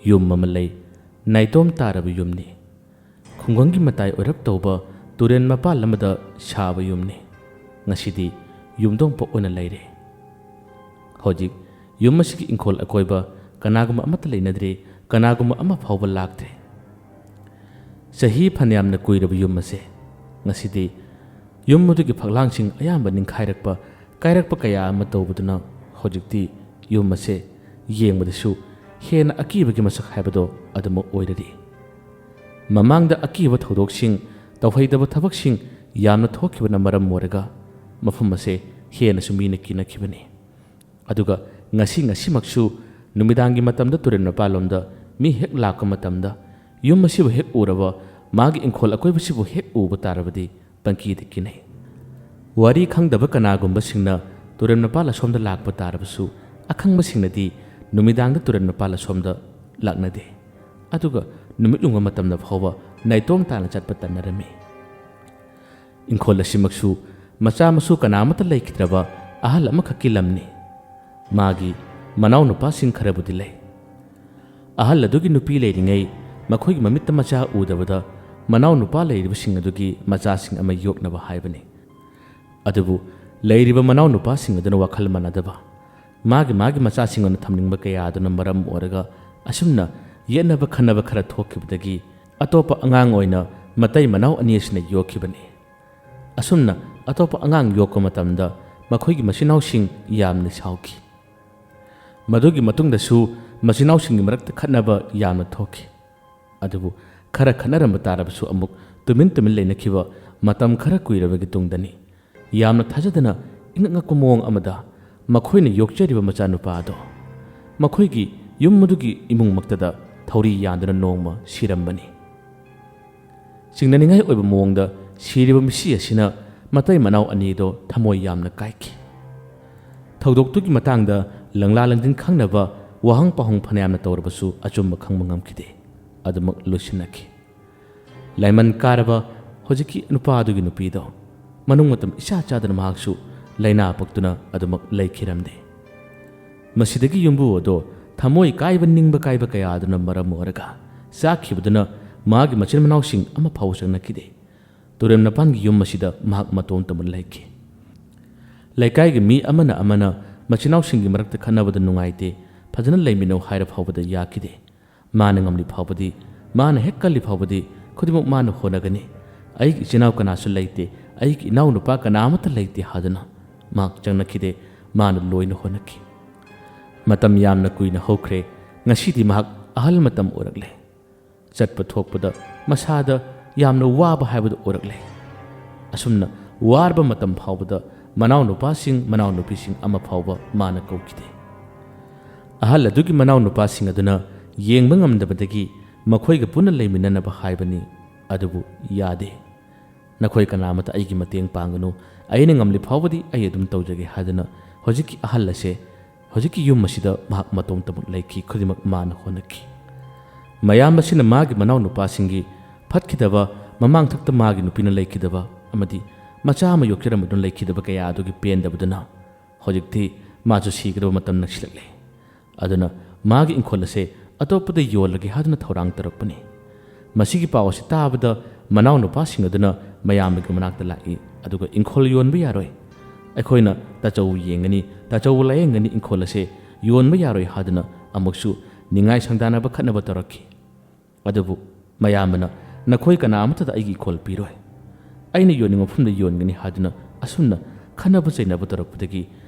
ꯌꯨꯝ ꯑꯃ ꯂꯩ ꯅꯥꯏꯇꯣꯝ ꯇꯥꯔꯕ ꯌꯨꯝꯅꯤ ꯈꯨꯡꯒꯪꯒꯤ ꯃꯇꯥꯏ ꯑꯣꯏꯔꯞ ꯇꯧꯕ ꯇꯨꯔꯦꯟ ꯃꯄꯥꯟ ꯑꯃꯗ ꯁꯥꯕ ꯌꯨꯝꯅꯤ ꯉꯁꯤꯗꯤ ꯌꯨꯝꯊꯣꯡ ꯑꯣꯏꯅ ꯂꯩꯔꯦ ꯍꯧꯖꯤꯛ ꯌꯨꯝ ꯑꯁꯤꯒꯤ ꯏꯪꯈꯣꯜ ꯑꯀꯣꯏꯕ ꯀꯅꯥꯒꯨꯝꯕ ꯑꯃꯠꯇ ꯂꯩꯅꯗ꯭ꯔꯤ ꯀꯅꯥꯒꯨꯝꯕ ꯑꯃ ꯐꯥꯎꯕ ꯂꯥꯛꯇ꯭ꯔꯦ ꯆꯍꯤ ꯐꯅꯌꯥꯝꯅ ꯀꯨꯏꯔꯕ ꯌꯨꯝ ꯑꯁꯦ ꯉꯁꯤꯗꯤ ꯌꯨꯝ ꯑꯗꯨꯒꯤ ꯐꯛꯂꯥꯡꯁꯤꯡ ꯑꯌꯥꯝꯕ ꯅꯤꯡꯈꯥꯏꯔꯛꯄ ꯀꯥꯏꯔꯛꯄ ꯀꯌꯥ ꯑꯃ ꯇꯧꯕꯗꯨꯅ ꯍꯧꯖꯤꯛꯇꯤ ꯌꯨꯝ ꯑꯁꯦ ꯌꯦꯡꯕꯗꯁꯨ ꯍꯦꯟꯅ ꯑꯀꯤꯕꯒꯤ ꯃꯁꯛ ꯍꯥꯏꯕꯗꯣ ꯑꯗꯨꯃꯛ ꯑꯣꯏꯔꯔꯤ ꯃꯃꯥꯡꯗ ꯑꯀꯤꯕ ꯊꯧꯗꯣꯛꯁꯤꯡ ꯇꯧꯍꯩꯗꯕ ꯊꯕꯛꯁꯤꯡ ꯌꯥꯝꯅ ꯊꯣꯛꯈꯤꯕꯅ ꯃꯔꯝ ꯑꯣꯏꯔꯒ ꯃꯐꯝ ꯑꯁꯦ ꯍꯦꯟꯅꯁꯨ ꯃꯤꯅ ꯀꯤꯅꯈꯤꯕꯅꯤ ꯑꯗꯨꯒ ꯉꯁꯤꯃꯛꯁꯨ ꯅꯨꯃꯤꯗꯥꯡꯒꯤ ꯃꯇꯝꯗ ꯇꯨꯔꯦꯟ ꯃꯄꯥꯟꯂꯣꯝꯗ ꯃꯤ ꯍꯦꯛ ꯂꯥꯛꯄ ꯃꯇꯝꯗ ꯌꯨꯝ ꯑꯁꯤꯕꯨ ꯍꯦꯛ ꯎꯔꯕ ꯃꯥꯒꯤ ꯏꯪꯈꯣꯜ ꯑꯀꯣꯏꯕꯁꯤꯕꯨ ꯍꯦꯛ ꯎꯕ ꯇꯥꯔꯕꯗꯤ ꯄꯪꯀꯤꯗ ꯀꯤꯅꯩ ꯋꯥꯔꯤ ꯈꯪꯗꯕ ꯀꯅꯥꯒꯨꯝꯕꯁꯤꯡꯅ ꯇꯨꯔꯦꯟ ꯃꯄꯥꯟ ꯑꯁꯣꯝꯗ ꯂꯥꯛꯄ ꯇꯥꯔꯕꯁꯨ ꯑꯈꯪꯕꯁꯤꯡꯅꯗꯤ ꯅꯨꯃꯤꯗꯥꯡꯗ ꯇꯨꯔꯦꯟ ꯃꯄꯥꯟ ꯑꯁꯣꯝꯗ ꯂꯥꯛꯅꯗꯦ ꯑꯗꯨꯒ ꯅꯨꯃꯤꯠ ꯌꯨꯡꯕ ꯃꯇꯝꯗ ꯐꯥꯎꯕ ꯅꯥꯏꯇꯣꯝ ꯇꯥꯅ ꯆꯠꯄ ꯇꯟꯅꯔꯝꯃꯤ ꯏꯪꯈꯣꯜ ꯑꯁꯤꯃꯛꯁꯨ ꯃꯆꯥ ꯃꯁꯨ ꯀꯅꯥꯃꯠꯇ ꯂꯩꯈꯤꯗ꯭ꯔꯕ ꯑꯍꯜ ꯑꯃꯈꯛꯀꯤ ꯂꯝꯅꯤ ꯃꯥꯒꯤ ꯃꯅꯥꯎꯅꯨꯄꯥꯁꯤꯡ ꯈꯔꯕꯨꯗꯤ ꯂꯩ ꯑꯍꯜ ꯑꯗꯨꯒꯤ ꯅꯨꯄꯤ ꯂꯩꯔꯤꯉꯩ ꯃꯈꯣꯏꯒꯤ ꯃꯃꯤꯠꯇ ꯃꯆꯥ ꯎꯗꯕꯗ ꯃꯅꯥꯎꯅꯨꯄꯥ ꯂꯩꯔꯤꯕꯁꯤꯡ ꯑꯗꯨꯒꯤ ꯃꯆꯥꯁꯤꯡ ꯑꯃ ꯌꯣꯛꯅꯕ ꯍꯥꯏꯕꯅꯤ ꯑꯗꯨꯕꯨ ꯂꯩꯔꯤꯕ ꯃꯅꯥꯎꯅꯨꯄꯥꯁꯤꯡ ꯑꯗꯨꯅ ꯋꯥꯈꯜ ꯃꯥꯟꯅꯗꯕ ꯃꯥꯒꯤ ꯃꯆꯥꯁꯤꯡ ꯑꯣꯏꯅ ꯊꯝꯅꯤꯡꯕ ꯀꯌꯥ ꯑꯗꯨꯅ ꯃꯔꯝ ꯑꯣꯏꯔꯒ ꯑꯁꯨꯝꯅ ꯌꯦꯠꯅꯕ ꯈꯟꯅꯕ ꯈꯔ ꯊꯣꯛꯈꯤꯕꯗꯒꯤ ꯑꯇꯣꯞꯄ ꯑꯉꯥꯡ ꯑꯣꯏꯅ ꯃꯇꯩ ꯃꯅꯥꯎ ꯑꯅꯤ ꯑꯁꯤꯅ ꯌꯣꯛꯈꯤꯕꯅꯤ ꯑꯁꯨꯝꯅ ꯑꯇꯣꯞꯄ ꯑꯉꯥꯡ ꯌꯣꯛꯄ ꯃꯇꯝꯗ ꯃꯈꯣꯏꯒꯤ ꯃꯆꯤꯟꯅꯥꯎꯁꯤꯡ ꯌꯥꯝꯅ ꯁꯥꯎꯈꯤ ꯃꯗꯨꯒꯤ ꯃꯇꯨꯡꯗꯁꯨ ꯃꯆꯤꯟꯅꯥꯎꯁꯤꯡꯒꯤ ꯃꯔꯛꯇ ꯈꯠꯅꯕ ꯌꯥꯝꯅ ꯊꯣꯛꯈꯤ ꯑꯗꯨꯕꯨ ꯈꯔ ꯈꯠꯅꯔꯝꯕ ꯇꯥꯔꯕꯁꯨ ꯑꯃꯨꯛ ꯇꯨꯃꯤꯟ ꯂꯩꯅꯈꯤꯕ ꯃꯇꯝ ꯈꯔ ꯀꯨꯏꯔꯕꯒꯤ ꯇꯨꯡꯗꯅꯤ ꯌꯥꯝꯅ ꯊꯥꯖꯗꯅ ꯏꯉꯛ ꯉꯛꯄ ꯃꯑꯣꯡ ꯑꯃꯗ ꯃꯈꯣꯏꯅ ꯌꯣꯛꯆꯔꯤꯕ ꯃꯆꯥꯅꯨꯄꯥ ꯑꯗꯣ ꯃꯈꯣꯏꯒꯤ ꯌꯨꯝ ꯑꯗꯨꯒꯤ ꯏꯃꯨꯡꯃꯛꯇꯗ ꯊꯧꯔꯤ ꯌꯥꯟꯗꯨꯅ ꯅꯣꯡꯃ ꯁꯤꯔꯝꯕꯅꯤ ꯆꯤꯡꯅꯅꯤꯡꯉꯥꯏ ꯑꯣꯏꯕ ꯃꯑꯣꯡꯗ ꯁꯤꯔꯤꯕ ꯃꯤꯁꯤ ꯑꯁꯤꯅ ꯃꯇꯩ ꯃꯅꯥꯎ ꯑꯅꯤꯗꯣ ꯊꯃꯣꯏ ꯌꯥꯝꯅ ꯀꯥꯏꯈꯤ ꯊꯧꯗꯣꯛꯇꯨꯒꯤ ꯃꯇꯥꯡꯗ ꯂꯪꯂꯥ ꯂꯪꯖꯤꯟ ꯈꯪꯅꯕ ꯋꯥꯍꯪ ꯄꯥꯎꯍꯪ ꯐꯅꯌꯥꯝꯅ ꯇꯧꯔꯕꯁꯨ ꯑꯆꯨꯝꯕ ꯈꯪꯕ ꯉꯝꯈꯤꯗꯦ ꯑꯗꯨꯃꯛ ꯂꯣꯏꯁꯤꯟꯅꯈꯤ ꯂꯥꯏꯃꯟ ꯀꯥꯔꯕ ꯍꯧꯖꯤꯛꯀꯤ ꯅꯨꯄꯥ ꯑꯗꯨꯒꯤ ꯅꯨꯄꯤꯗꯣ ꯃꯅꯨꯡ ꯃꯇꯝ ꯏꯆꯥ ꯆꯥꯗꯅ ꯃꯍꯥꯛꯁꯨ ꯂꯥꯏꯅꯥ ꯄꯛꯇꯨꯅ ꯑꯗꯨꯃꯛ ꯂꯩꯈꯤꯔꯝꯗꯦ ꯃꯁꯤꯗꯒꯤ ꯌꯨꯝꯕꯨ ꯑꯗꯣ ꯊꯃꯣꯏ ꯀꯥꯏꯕ ꯅꯤꯡꯕ ꯀꯥꯏꯕ ꯀꯌꯥ ꯑꯗꯨꯅ ꯃꯔꯝ ꯑꯣꯏꯔꯒ ꯆꯥꯛꯈꯤꯕꯗꯨꯅ ꯃꯥꯒꯤ ꯃꯆꯤꯟ ꯃꯅꯥꯎꯁꯤꯡ ꯑꯃ ꯐꯥꯎꯕ ꯆꯪꯅꯈꯤꯗꯦ ꯇꯨꯔꯦꯟ ꯃꯄꯥꯟꯒꯤ ꯌꯨꯝ ꯑꯁꯤꯗ ꯃꯍꯥꯛ ꯃꯇꯣꯝꯇꯃꯛ ꯂꯩꯈꯤ ꯂꯩꯀꯥꯏꯒꯤ ꯃꯤ ꯑꯃꯅ ꯃꯆꯤꯟꯅꯥꯎꯁꯤꯡꯒꯤ ꯃꯔꯛꯇ ꯈꯠꯅꯕꯗ ꯅꯨꯡꯉꯥꯏꯇꯦ ꯐꯖꯅ ꯂꯩꯃꯤꯟꯅꯧ ꯍꯥꯏꯔ ꯐꯥꯎꯕꯗ ꯌꯥꯈꯤꯗꯦ ꯃꯥꯅ ꯉꯝꯂꯤ ꯐꯥꯎꯕꯗꯤ ꯃꯥꯅ ꯍꯦꯛ ꯀꯜꯂꯤ ꯐꯥꯎꯕꯗꯤ ꯈꯨꯗꯤꯡꯃꯛ ꯃꯥꯅ ꯍꯣꯠꯅꯒꯅꯤ ꯑꯩꯒꯤ ꯏꯆꯤꯟꯅꯥꯎ ꯀꯅꯥꯁꯨ ꯂꯩꯇꯦ ꯑꯩꯒꯤ ꯏꯅꯥꯎꯅꯨꯄꯥ ꯀꯅꯥ ꯑꯃꯠꯇ ꯂꯩꯇꯦ ꯍꯥꯏꯗꯨꯅ ꯃꯍꯥꯛ ꯆꯪꯅꯈꯤꯗꯦ ꯃꯥꯅ ꯂꯣꯏꯅ ꯍꯣꯠꯅꯈꯤ ꯃꯇꯝ ꯌꯥꯝꯅ ꯀꯨꯏꯅ ꯍꯧꯈ꯭ರೆ ꯉꯁꯤꯗꯤ ꯃꯍꯥꯛ ꯑꯍꯜ ꯃꯇꯝ ꯑꯣꯏꯔꯛꯂꯦ ꯆꯠꯄ ꯊꯣꯛꯄꯗ ꯃꯁꯥꯗ ꯌꯥꯝꯅ ꯋꯥꯕ ꯍꯥꯏꯕꯗꯨ ꯑꯣꯏꯔꯛꯂꯦ ꯑꯁꯨꯝꯅ ꯋꯥꯔꯕ ꯃꯇꯝ ꯐꯥꯎꯕꯗ ꯃꯅꯥꯎꯅꯨꯄꯥꯁꯤꯡ ꯃꯅꯥꯎꯅꯨꯄꯤꯁꯤꯡ ꯑꯃ ꯐꯥꯎꯕ ꯃꯥꯅ ꯀꯧꯈꯤꯗꯦ ꯑꯍꯜ ꯑꯗꯨꯒꯤ ꯃꯅꯥꯎꯅꯨꯄꯥꯁꯤꯡ ꯑꯗꯨꯅ ꯌꯦꯡꯕ ꯉꯝꯗꯕꯗꯒꯤ ꯃꯈꯣꯏꯒ ꯄꯨꯟꯅ ꯂꯩꯃꯤꯟꯅꯅꯕ ꯍꯥꯏꯕꯅꯤ ꯑꯗꯨꯕꯨ ꯌꯥꯗꯦ ꯅꯈꯣꯏ ꯀꯅꯥꯃꯠꯇ ꯑꯩꯒꯤ ꯃꯇꯦꯡ ꯄꯥꯡꯒꯅꯨ ꯑꯩꯅ ꯉꯝꯂꯤ ꯐꯥꯎꯕꯗꯤ ꯑꯩ ꯑꯗꯨꯝ ꯇꯧꯖꯒꯦ ꯍꯥꯏꯗꯨꯅ ꯍꯧꯖꯤꯛꯀꯤ ꯑꯍꯜ ꯑꯁꯦ ꯍꯧꯖꯤꯛꯀꯤ ꯌꯨꯝ ꯑꯁꯤꯗ ꯃꯍꯥꯛ ꯃꯇꯣꯝꯇꯃꯛ ꯂꯩꯈꯤ ꯈꯨꯗꯤꯡꯃꯛ ꯃꯥꯅ ꯍꯣꯠꯅꯈꯤ ꯃꯌꯥꯝ ꯑꯁꯤꯅ ꯃꯥꯒꯤ ꯃꯅꯥꯎꯅꯨꯄꯥꯁꯤꯡꯒꯤ ꯐꯠꯈꯤꯗꯕ ꯃꯃꯥꯡꯊꯛꯇ ꯃꯥꯒꯤ ꯅꯨꯄꯤꯅ ꯂꯩꯈꯤꯗꯕ ꯑꯃꯗꯤ ꯃꯆꯥ ꯑꯃ ꯌꯣꯛꯆꯔꯝꯕꯗꯨꯅ ꯂꯩꯈꯤꯗꯕ ꯀꯌꯥ ꯑꯗꯨꯒꯤ ꯄꯦꯟꯗꯕꯗꯨꯅ ꯍꯧꯖꯤꯛꯇꯤ ꯃꯥꯁꯨ ꯁꯤꯒꯗꯕ ꯃꯇꯝ ꯅꯛꯁꯤꯜꯂꯛꯂꯦ ꯑꯗꯨꯅ ꯃꯥꯒꯤ ꯏꯪꯈꯣꯜ ꯑꯁꯦ ꯑꯇꯣꯞꯄꯗ ꯌꯣꯜꯂꯒꯦ ꯍꯥꯏꯗꯨꯅ ꯊꯧꯔꯥꯡ ꯇꯧꯔꯛꯄꯅꯤ ꯃꯁꯤꯒꯤ ꯄꯥꯎ ꯑꯁꯤ ꯇꯥꯕꯗ ꯃꯅꯥꯎꯅꯨꯄꯥꯁꯤꯡ ꯑꯗꯨꯅ ꯃꯌꯥꯝꯒꯤ ꯃꯅꯥꯛꯇ ꯂꯥꯛꯏ ꯑꯗꯨꯒ ꯏꯪꯈꯣꯜ ꯌꯣꯟꯕ ꯌꯥꯔꯣꯏ ꯑꯩꯈꯣꯏꯅ ꯇꯥꯆꯧ ꯌꯦꯡꯒꯅꯤ ꯇꯥꯆꯧꯕꯨ ꯂꯥꯌꯦꯡꯒꯅꯤ ꯏꯪꯈꯣꯜ ꯑꯁꯦ ꯌꯣꯟꯕ ꯌꯥꯔꯣꯏ ꯍꯥꯏꯗꯨꯅ ꯑꯃꯨꯛꯁꯨ ꯅꯤꯡꯉꯥꯏ ꯁꯪꯗꯥꯅꯕ ꯈꯠꯅꯕ ꯇꯧꯔꯛꯈꯤ ꯑꯗꯨꯕꯨ ꯃꯌꯥꯝꯕꯅ ꯅꯈꯣꯏ ꯀꯅꯥ ꯑꯃꯠꯇꯗ ꯑꯩꯒꯤ ꯏꯪꯈꯣꯜ ꯄꯤꯔꯣꯏ ꯑꯩꯅ ꯌꯣꯟꯅꯤꯡꯕ ꯃꯐꯝꯗ ꯌꯣꯟꯒꯅꯤ ꯍꯥꯏꯗꯨꯅ ꯑꯁꯨꯝꯅ ꯈꯟꯅꯕ ꯆꯩꯅꯕ ꯇꯧꯔꯛꯄꯗꯒꯤ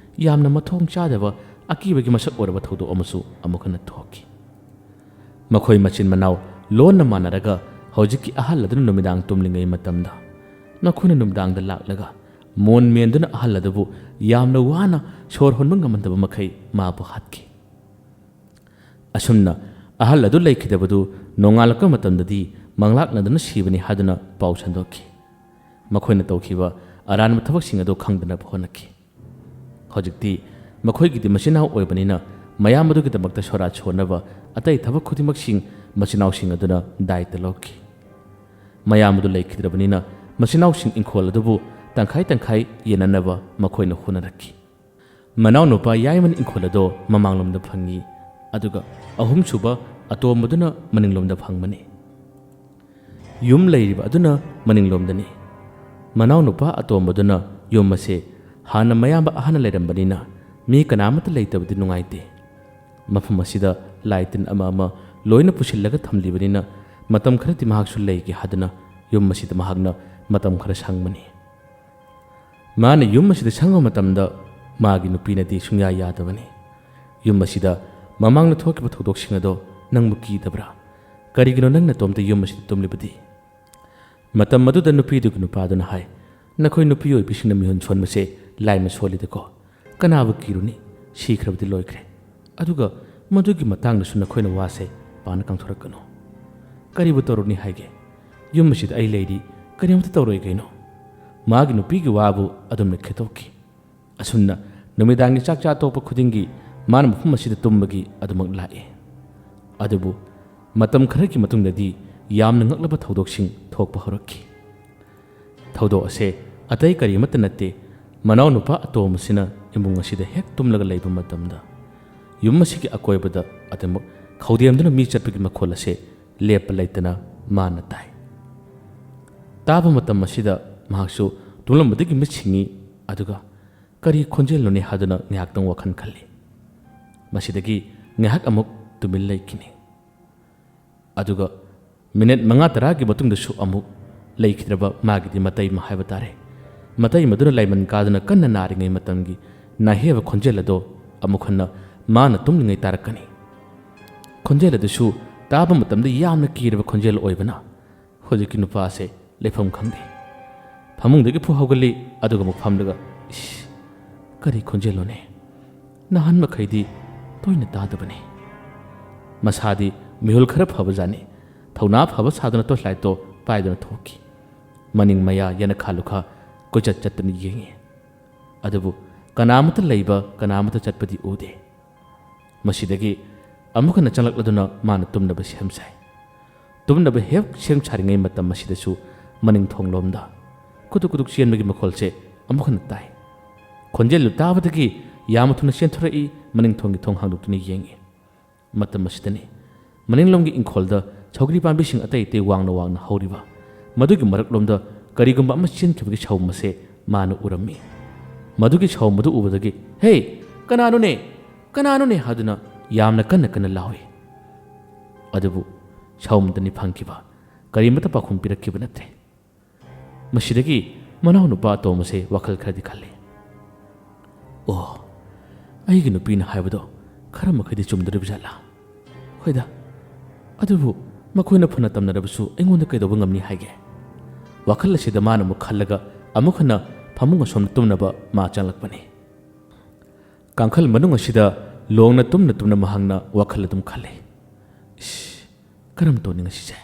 ꯌꯥꯝꯅ ꯃꯊꯣꯡ ꯆꯥꯗꯕ ꯑꯀꯤꯕꯒꯤ ꯃꯁꯛ ꯑꯣꯏꯔꯕ ꯊꯧꯗꯣꯛ ꯑꯃꯁꯨ ꯑꯃꯨꯛ ꯍꯟꯅ ꯊꯣꯛꯈꯤ ꯃꯈꯣꯏ ꯃꯆꯤꯟ ꯃꯅꯥꯎ ꯂꯣꯟꯅ ꯃꯥꯟꯅꯔꯒ ꯍꯧꯖꯤꯛꯀꯤ ꯑꯍꯜ ꯑꯗꯨꯅ ꯅꯨꯃꯤꯗꯥꯡ ꯇꯨꯝꯂꯤꯉꯩ ꯃꯇꯝꯗ ꯃꯈꯣꯏꯅ ꯅꯨꯃꯤꯗꯥꯡꯗ ꯂꯥꯛꯂꯒ ꯃꯣꯟ ꯃꯦꯟꯗꯨꯅ ꯑꯍꯜ ꯑꯗꯨꯕꯨ ꯌꯥꯝꯅ ꯋꯥꯅ ꯁꯣꯔ ꯍꯣꯟꯕ ꯉꯝꯍꯟꯗꯕ ꯃꯈꯩ ꯃꯥꯕꯨ ꯍꯥꯠꯈꯤ ꯑꯁꯨꯝꯅ ꯑꯍꯜ ꯑꯗꯨ ꯂꯩꯈꯤꯗꯕꯗꯨ ꯅꯣꯡꯉꯥꯜꯂꯛꯄ ꯃꯇꯝꯗꯗꯤ ꯃꯪꯂꯥꯛꯅꯗꯨꯅ ꯁꯤꯕꯅꯤ ꯍꯥꯏꯗꯨꯅ ꯄꯥꯎ ꯁꯟꯗꯣꯛꯈꯤ ꯃꯈꯣꯏꯅ ꯇꯧꯈꯤꯕ ꯑꯔꯥꯟꯕ ꯊꯕꯛꯁꯤꯡ ꯑꯗꯨ ꯈꯪꯗꯅꯕ ꯍꯣꯠꯅꯈꯤ ꯍꯧꯖꯤꯛꯇꯤ ꯃꯈꯣꯏꯒꯤꯗꯤ ꯃꯆꯤꯟꯅꯥꯎ ꯑꯣꯏꯕꯅꯤꯅ ꯃꯌꯥꯝ ꯑꯗꯨꯒꯤꯗꯃꯛꯇ ꯁꯣꯔꯥꯠ ꯁꯣꯟꯅꯕ ꯑꯇꯩ ꯊꯕꯛ ꯈꯨꯗꯤꯡꯃꯛꯁꯤꯡ ꯃꯆꯤꯟꯅꯥꯎꯁꯤꯡ ꯑꯗꯨꯅ ꯗꯥꯏꯇ ꯂꯧꯈꯤ ꯃꯌꯥꯝ ꯑꯗꯨ ꯂꯩꯈꯤꯗ꯭ꯔꯕꯅꯤನ ꯃꯆꯤꯟꯅꯥꯎꯁꯤꯡ ꯏꯪꯈꯣꯜ ꯑꯗꯨꯕꯨ ꯇꯪꯈꯥꯏ ꯇꯪꯈꯥꯏ ꯌꯦꯟꯅꯅꯕ ꯃꯈꯣꯏꯅ ꯍꯣꯠꯅꯔꯛꯈꯤ ꯃꯅꯥꯎꯅꯨꯄꯥ ꯌꯥꯏꯃꯟ ꯏꯪꯈꯣꯜ ꯑꯗꯣ ꯃꯃꯥꯡꯂꯣꯝꯗ ꯐꯪꯉꯤ ꯑꯗꯨꯒ ꯑꯍꯨꯝꯁꯨꯕ ꯑꯇꯣꯝꯕꯗꯨꯅ ꯃꯅꯤꯡꯂꯣꯝꯗ ꯐꯪꯕꯅꯤ ꯌꯨꯝ ꯂꯩꯔꯤꯕ ꯑꯗꯨꯅ ꯃꯅꯤꯡꯂꯣꯝꯗꯅꯤ ꯃꯅꯥꯎꯅꯨꯄꯥ ꯑꯇꯣꯝꯕꯗꯨꯅ ꯌꯨꯝ ꯑꯁꯤ ꯍꯥꯟꯅ ꯃꯌꯥꯝꯕ ꯑꯍꯟꯅ ꯂꯩꯔꯝꯕꯅꯤꯅ ꯃꯤ ꯀꯅꯥꯃꯠꯇ ꯂꯩꯇꯕꯗꯤ ꯅꯨꯡꯉꯥꯏꯇꯦ ꯃꯐꯝ ꯑꯁꯤꯗ ꯂꯥꯏ ꯇꯤꯟ ꯑꯃ ꯂꯣꯏꯅ ꯄꯨꯁꯤꯜꯂꯒ ꯊꯝꯂꯤꯕꯅꯤꯅ ꯃꯇꯝ ꯈꯔꯗꯤ ꯃꯍꯥꯛꯁꯨ ꯂꯩꯒꯦ ꯍꯥꯏꯗꯨꯅ ꯌꯨꯝ ꯑꯁꯤꯗ ꯃꯍꯥꯛꯅ ꯃꯇꯝ ꯈꯔ ꯁꯪꯕꯅꯤ ꯃꯥꯅ ꯌꯨꯝ ꯑꯁꯤꯗ ꯁꯪꯕ ꯃꯇꯝꯗ ꯃꯥꯒꯤ ꯅꯨꯄꯤꯅꯗꯤ ꯁꯨꯡꯌꯥ ꯌꯥꯗꯕꯅꯤ ꯌꯨꯝ ꯑꯁꯤꯗ ꯃꯃꯥꯡꯗ ꯊꯣꯛꯈꯤꯕ ꯊꯧꯗꯣꯛꯁꯤꯡ ꯑꯗꯣ ꯅꯪꯕꯨ ꯀꯤꯗꯕ꯭ꯔꯥ ꯀꯔꯤꯒꯤꯅꯣ ꯅꯪ ꯅꯇꯣꯝꯇ ꯌꯨꯝ ꯑꯁꯤꯗ ꯇꯨꯝꯂꯤꯕꯗꯤ ꯃꯇꯝ ꯑꯗꯨꯗ ꯅꯨꯄꯤꯗꯨꯒꯤ ꯅꯨꯄꯥꯗꯨꯅ ꯍꯥꯏ ꯅꯈꯣꯏ ꯅꯨꯄꯤ ꯑꯣꯏꯕꯤꯁꯤꯡꯅ ꯃꯤꯍꯨꯟ ꯁꯣꯟꯕꯁꯦ ꯂꯥꯏꯅ ꯁꯣꯜꯂꯤꯗꯀꯣ ꯀꯅꯥꯕꯨ ꯀꯤꯔꯨꯅꯤ ꯁꯤꯈ꯭ꯔꯕꯗꯤ ꯂꯣꯏꯈ꯭ꯔꯦ ꯑꯗꯨꯒ ꯃꯗꯨꯒꯤ ꯃꯇꯥꯡꯗꯁꯨ ꯅꯈꯣꯏꯅ ꯋꯥꯁꯦ ꯄꯥꯅ ꯀꯥꯡꯊꯣꯔꯛꯀꯅꯨ ꯀꯔꯤꯕꯨ ꯇꯧꯔꯨꯅꯤ ꯍꯥꯏꯒꯦ ꯌꯨꯝ ꯑꯁꯤꯗ ꯑꯩ ꯂꯩꯔꯤ ꯀꯔꯤꯝꯇ ꯇꯧꯔꯣꯏ ꯀꯩꯅꯣ ꯃꯥꯒꯤ ꯅꯨꯄꯤꯒꯤ ꯋꯥꯕꯨ ꯑꯗꯨꯝꯅ ꯈꯦꯠꯇꯣꯛꯈꯤ ꯑꯁꯨꯝꯅ ꯅꯨꯃꯤꯗꯥꯡꯒꯤ ꯆꯥꯛ ꯆꯥ ꯇꯣꯛꯄ ꯈꯨꯗꯤꯡꯒꯤ ꯃꯥꯅ ꯃꯐꯝ ꯑꯁꯤꯗ ꯇꯨꯝꯕꯒꯤ ꯑꯗꯨꯃꯛ ꯂꯥꯛꯏ ꯑꯗꯨꯕꯨ ꯃꯇꯝ ꯈꯔꯒꯤ ꯃꯇꯨꯡꯗꯗꯤ ꯌꯥꯝꯅ ꯉꯛꯂꯕ ꯊꯧꯗꯣꯛꯁꯤꯡ ꯊꯣꯛꯄ ꯍꯧꯔꯛꯈꯤ ꯊꯧꯗꯣꯛ ꯑꯁꯦ ꯑꯇꯩ ꯀꯔꯤꯃꯠꯇ ꯅꯠꯇꯦ ꯃꯅꯥꯎꯅꯨꯄꯥ ꯑꯇꯣꯝꯕꯁꯤꯅ ꯏꯃꯨꯡ ꯑꯁꯤꯗ ꯍꯦꯛ ꯇꯨꯝꯂꯒ ꯂꯩꯕ ꯃꯇꯝꯗ ꯌꯨꯝ ꯑꯁꯤꯒꯤ ꯑꯀꯣꯏꯕꯗ ꯑꯗꯨꯃꯛ ꯈꯧꯗꯦꯝꯗꯨꯅ ꯃꯤ ꯆꯠꯄꯒꯤ ꯃꯈꯣꯜ ꯑꯁꯦ ꯂꯦꯞꯄ ꯂꯩꯇꯅ ꯃꯥꯅ ꯇꯥꯏ ꯇꯥꯕ ꯃꯇꯝ ꯑꯁꯤꯗ ꯃꯍꯥꯛꯁꯨ ꯇꯨꯝꯂꯝꯕꯗꯒꯤ ꯃꯤꯠ ꯁꯤꯡꯏ ꯑꯗꯨꯒ ꯀꯔꯤ ꯈꯣꯟꯖꯦꯜꯅꯣꯅꯤ ꯍꯥꯏꯗꯨꯅ ꯉꯥꯏꯍꯥꯛꯇꯪ ꯋꯥꯈꯜ ꯈꯜꯂꯤ ꯃꯁꯤꯗꯒꯤ ꯉꯥꯏꯍꯥꯛ ꯑꯃꯨꯛ ꯇꯨꯃꯤꯟ ꯂꯩꯈꯤꯅꯤ ꯑꯗꯨꯒ ꯃꯤꯅꯤꯠ 5-10ꯒꯤ ꯃꯇꯨꯡꯗꯁꯨ ꯑꯃꯨꯛ ꯂꯩꯈꯤꯗ꯭ꯔꯕ ꯃꯥꯒꯤꯗꯤ ꯃꯇꯩꯃ ꯍꯥꯏꯕ ꯇꯥꯔꯦ ꯃꯇꯩꯃꯗꯨꯅ ꯂꯥꯏꯃꯟ ꯀꯥꯗꯨꯅ ꯀꯟꯅ ꯅꯥꯔꯤꯉꯩ ꯃꯇꯝꯒꯤ ꯅꯥꯍꯦꯕ ꯈꯣꯟꯖꯦꯜ ꯑꯗꯣ ꯑꯃꯨꯛ ꯍꯟꯅ ꯃꯥꯅ ꯇꯨꯝꯂꯤꯉꯩ ꯇꯥꯔꯛꯀꯅꯤ ꯈꯣꯟꯖꯦꯜ ꯑꯗꯨꯁꯨ ꯇꯥꯕ ꯃꯇꯝꯗ ꯌꯥꯝꯅ ꯀꯤꯔꯕ ꯈꯣꯟꯖꯦꯜ ꯑꯣꯏꯕꯅ ꯍꯧꯖꯤꯛꯀꯤ ꯅꯨꯄꯥꯁꯦ ꯂꯩꯐꯝ ꯈꯪꯗꯦ ꯐꯃꯨꯡꯗꯒꯤ ꯍꯧꯒꯠꯂꯤ ꯑꯗꯨꯒ ꯑꯃꯨꯛ ꯐꯝꯂꯒ ꯏꯁ ꯀꯔꯤ ꯈꯣꯟꯖꯦꯜꯅꯣꯅꯦ ꯅꯍꯥꯟ ꯃꯈꯩꯗꯤ ꯇꯣꯏꯅ ꯇꯥꯗꯕꯅꯤ ꯃꯁꯥꯗꯤ ꯃꯤꯍꯨꯜ ꯈꯔ ꯐꯕꯖꯥꯠꯅꯤ ꯊꯧꯅꯥ ꯐꯕ ꯁꯥꯗꯨꯅ ꯇꯣꯁꯂꯥꯏꯠꯇꯣ ꯄꯥꯏꯗꯨꯅ ꯊꯣꯛꯈꯤ ꯃꯅꯤꯡ ꯃꯌꯥ ꯌꯦꯅꯈꯥ ꯂꯨꯈꯥ ꯀꯣꯏꯆꯠ ꯆꯠꯇꯨꯅ ꯌꯦꯡꯉꯤ ꯑꯗꯨꯕꯨ ꯀꯅꯥꯃꯠꯇ ꯂꯩꯕ ꯀꯅꯥꯃꯠꯇ ꯆꯠꯄꯗꯤ ꯎꯗꯦ ꯃꯁꯤꯗꯒꯤ ꯑꯃꯨꯛ ꯍꯟꯅ ꯆꯪꯂꯛꯂꯗꯨꯅ ꯃꯥꯅ ꯇꯨꯝꯅꯕ ꯁꯦꯝ ꯁꯥꯏ ꯇꯨꯝꯅꯕ ꯍꯦꯛ ꯁꯦꯝ ꯁꯥꯔꯤꯉꯩ ꯃꯇꯝ ꯑꯁꯤꯗꯁꯨ ꯃꯅꯤꯡ ꯊꯣꯡꯂꯣꯝꯗ ꯀꯨꯗꯨꯛ ꯆꯦꯟꯕꯒꯤ ꯃꯈꯣꯜꯁꯦ ꯑꯃꯨꯛ ꯍꯟꯅ ꯇꯥꯏ ꯈꯣꯟꯖꯦꯜꯗꯨ ꯇꯥꯕꯗꯒꯤ ꯌꯥꯝꯅ ꯊꯨꯅ ꯆꯦꯟꯊꯣꯔꯛꯏ ꯃꯅꯤꯡ ꯊꯣꯡꯒꯤ ꯊꯣꯡ ꯍꯥꯡꯗꯣꯛꯇꯨꯅ ꯌꯦꯡꯉꯤ ꯃꯇꯝ ꯑꯁꯤꯗꯅꯤ ꯃꯅꯤꯡꯂꯣꯝꯒꯤ ꯏꯪꯈꯣꯜꯗ ꯁꯧꯒ꯭ꯔꯤ ꯄꯥꯝꯕꯤꯁꯤꯡ ꯑꯇꯩ ꯋꯥꯡꯅ ꯍꯧꯔꯤꯕ ꯃꯗꯨꯒꯤ ꯃꯔꯛꯂꯣꯝꯗ ꯀꯔꯤꯒꯨꯝꯕ ꯑꯃ ꯆꯦꯟꯈꯤꯕꯒꯤ ꯁꯧꯝ ꯑꯁꯦ ꯃꯥꯅ ꯎꯔꯝꯃꯤ ꯃꯗꯨꯒꯤ ꯁꯧꯝ ꯑꯗꯨ ꯎꯕꯗꯒꯤ ꯍꯦ ꯀꯅꯥꯅꯣꯅꯦ ꯍꯥꯏꯗꯨꯅ ꯌꯥꯝꯅ ꯀꯟꯅ ꯂꯥꯎꯏ ꯑꯗꯨꯕꯨ ꯁꯧꯝꯗꯅꯤ ꯐꯪꯈꯤꯕ ꯀꯔꯤꯃꯠꯇ ꯄꯥꯎꯈꯨꯝ ꯄꯤꯔꯛꯈꯤꯕ ꯅꯠꯇꯦ ꯃꯁꯤꯗꯒꯤ ꯃꯅꯥꯎꯅꯨꯄꯥ ꯑꯇꯣꯝꯕꯁꯦ ꯋꯥꯈꯜ ꯈꯔꯗꯤ ꯈꯜꯂꯤ ꯑꯣ ꯑꯩꯒꯤ ꯅꯨꯄꯤꯅ ꯍꯥꯏꯕꯗꯣ ꯈꯔ ꯃꯈꯩꯗꯤ ꯆꯨꯝꯗꯣꯔꯤꯕ ꯖꯥꯠꯂꯥ ꯍꯣꯏꯗ ꯑꯗꯨꯕꯨ ꯃꯈꯣꯏꯅ ꯐꯅ ꯇꯝꯅꯔꯕꯁꯨ ꯑꯩꯉꯣꯟꯗ ꯀꯩꯗꯧꯕ ꯉꯝꯅꯤ ꯍꯥꯏꯒꯦ ꯋꯥꯈꯜ ꯑꯁꯤꯗ ꯃꯥꯅ ꯑꯃꯨꯛ ꯈꯜꯂꯒ ꯑꯃꯨꯛ ꯍꯟꯅ ꯐꯃꯨꯡ ꯑꯁꯣꯝꯗ ꯇꯨꯝꯅꯕ ꯃꯥ ꯆꯪꯂꯛꯄꯅꯤ ꯀꯥꯡꯈꯜ ꯃꯅꯨꯡ ꯑꯁꯤꯗ ꯂꯣꯡꯅ ꯇꯨꯝꯅ ꯃꯍꯥꯛꯅ ꯋꯥꯈꯜ ꯑꯗꯨꯝ ꯈꯜꯂꯤ ꯏꯁ ꯀꯔꯝ ꯇꯧꯅꯤ ꯉꯁꯤꯁꯦ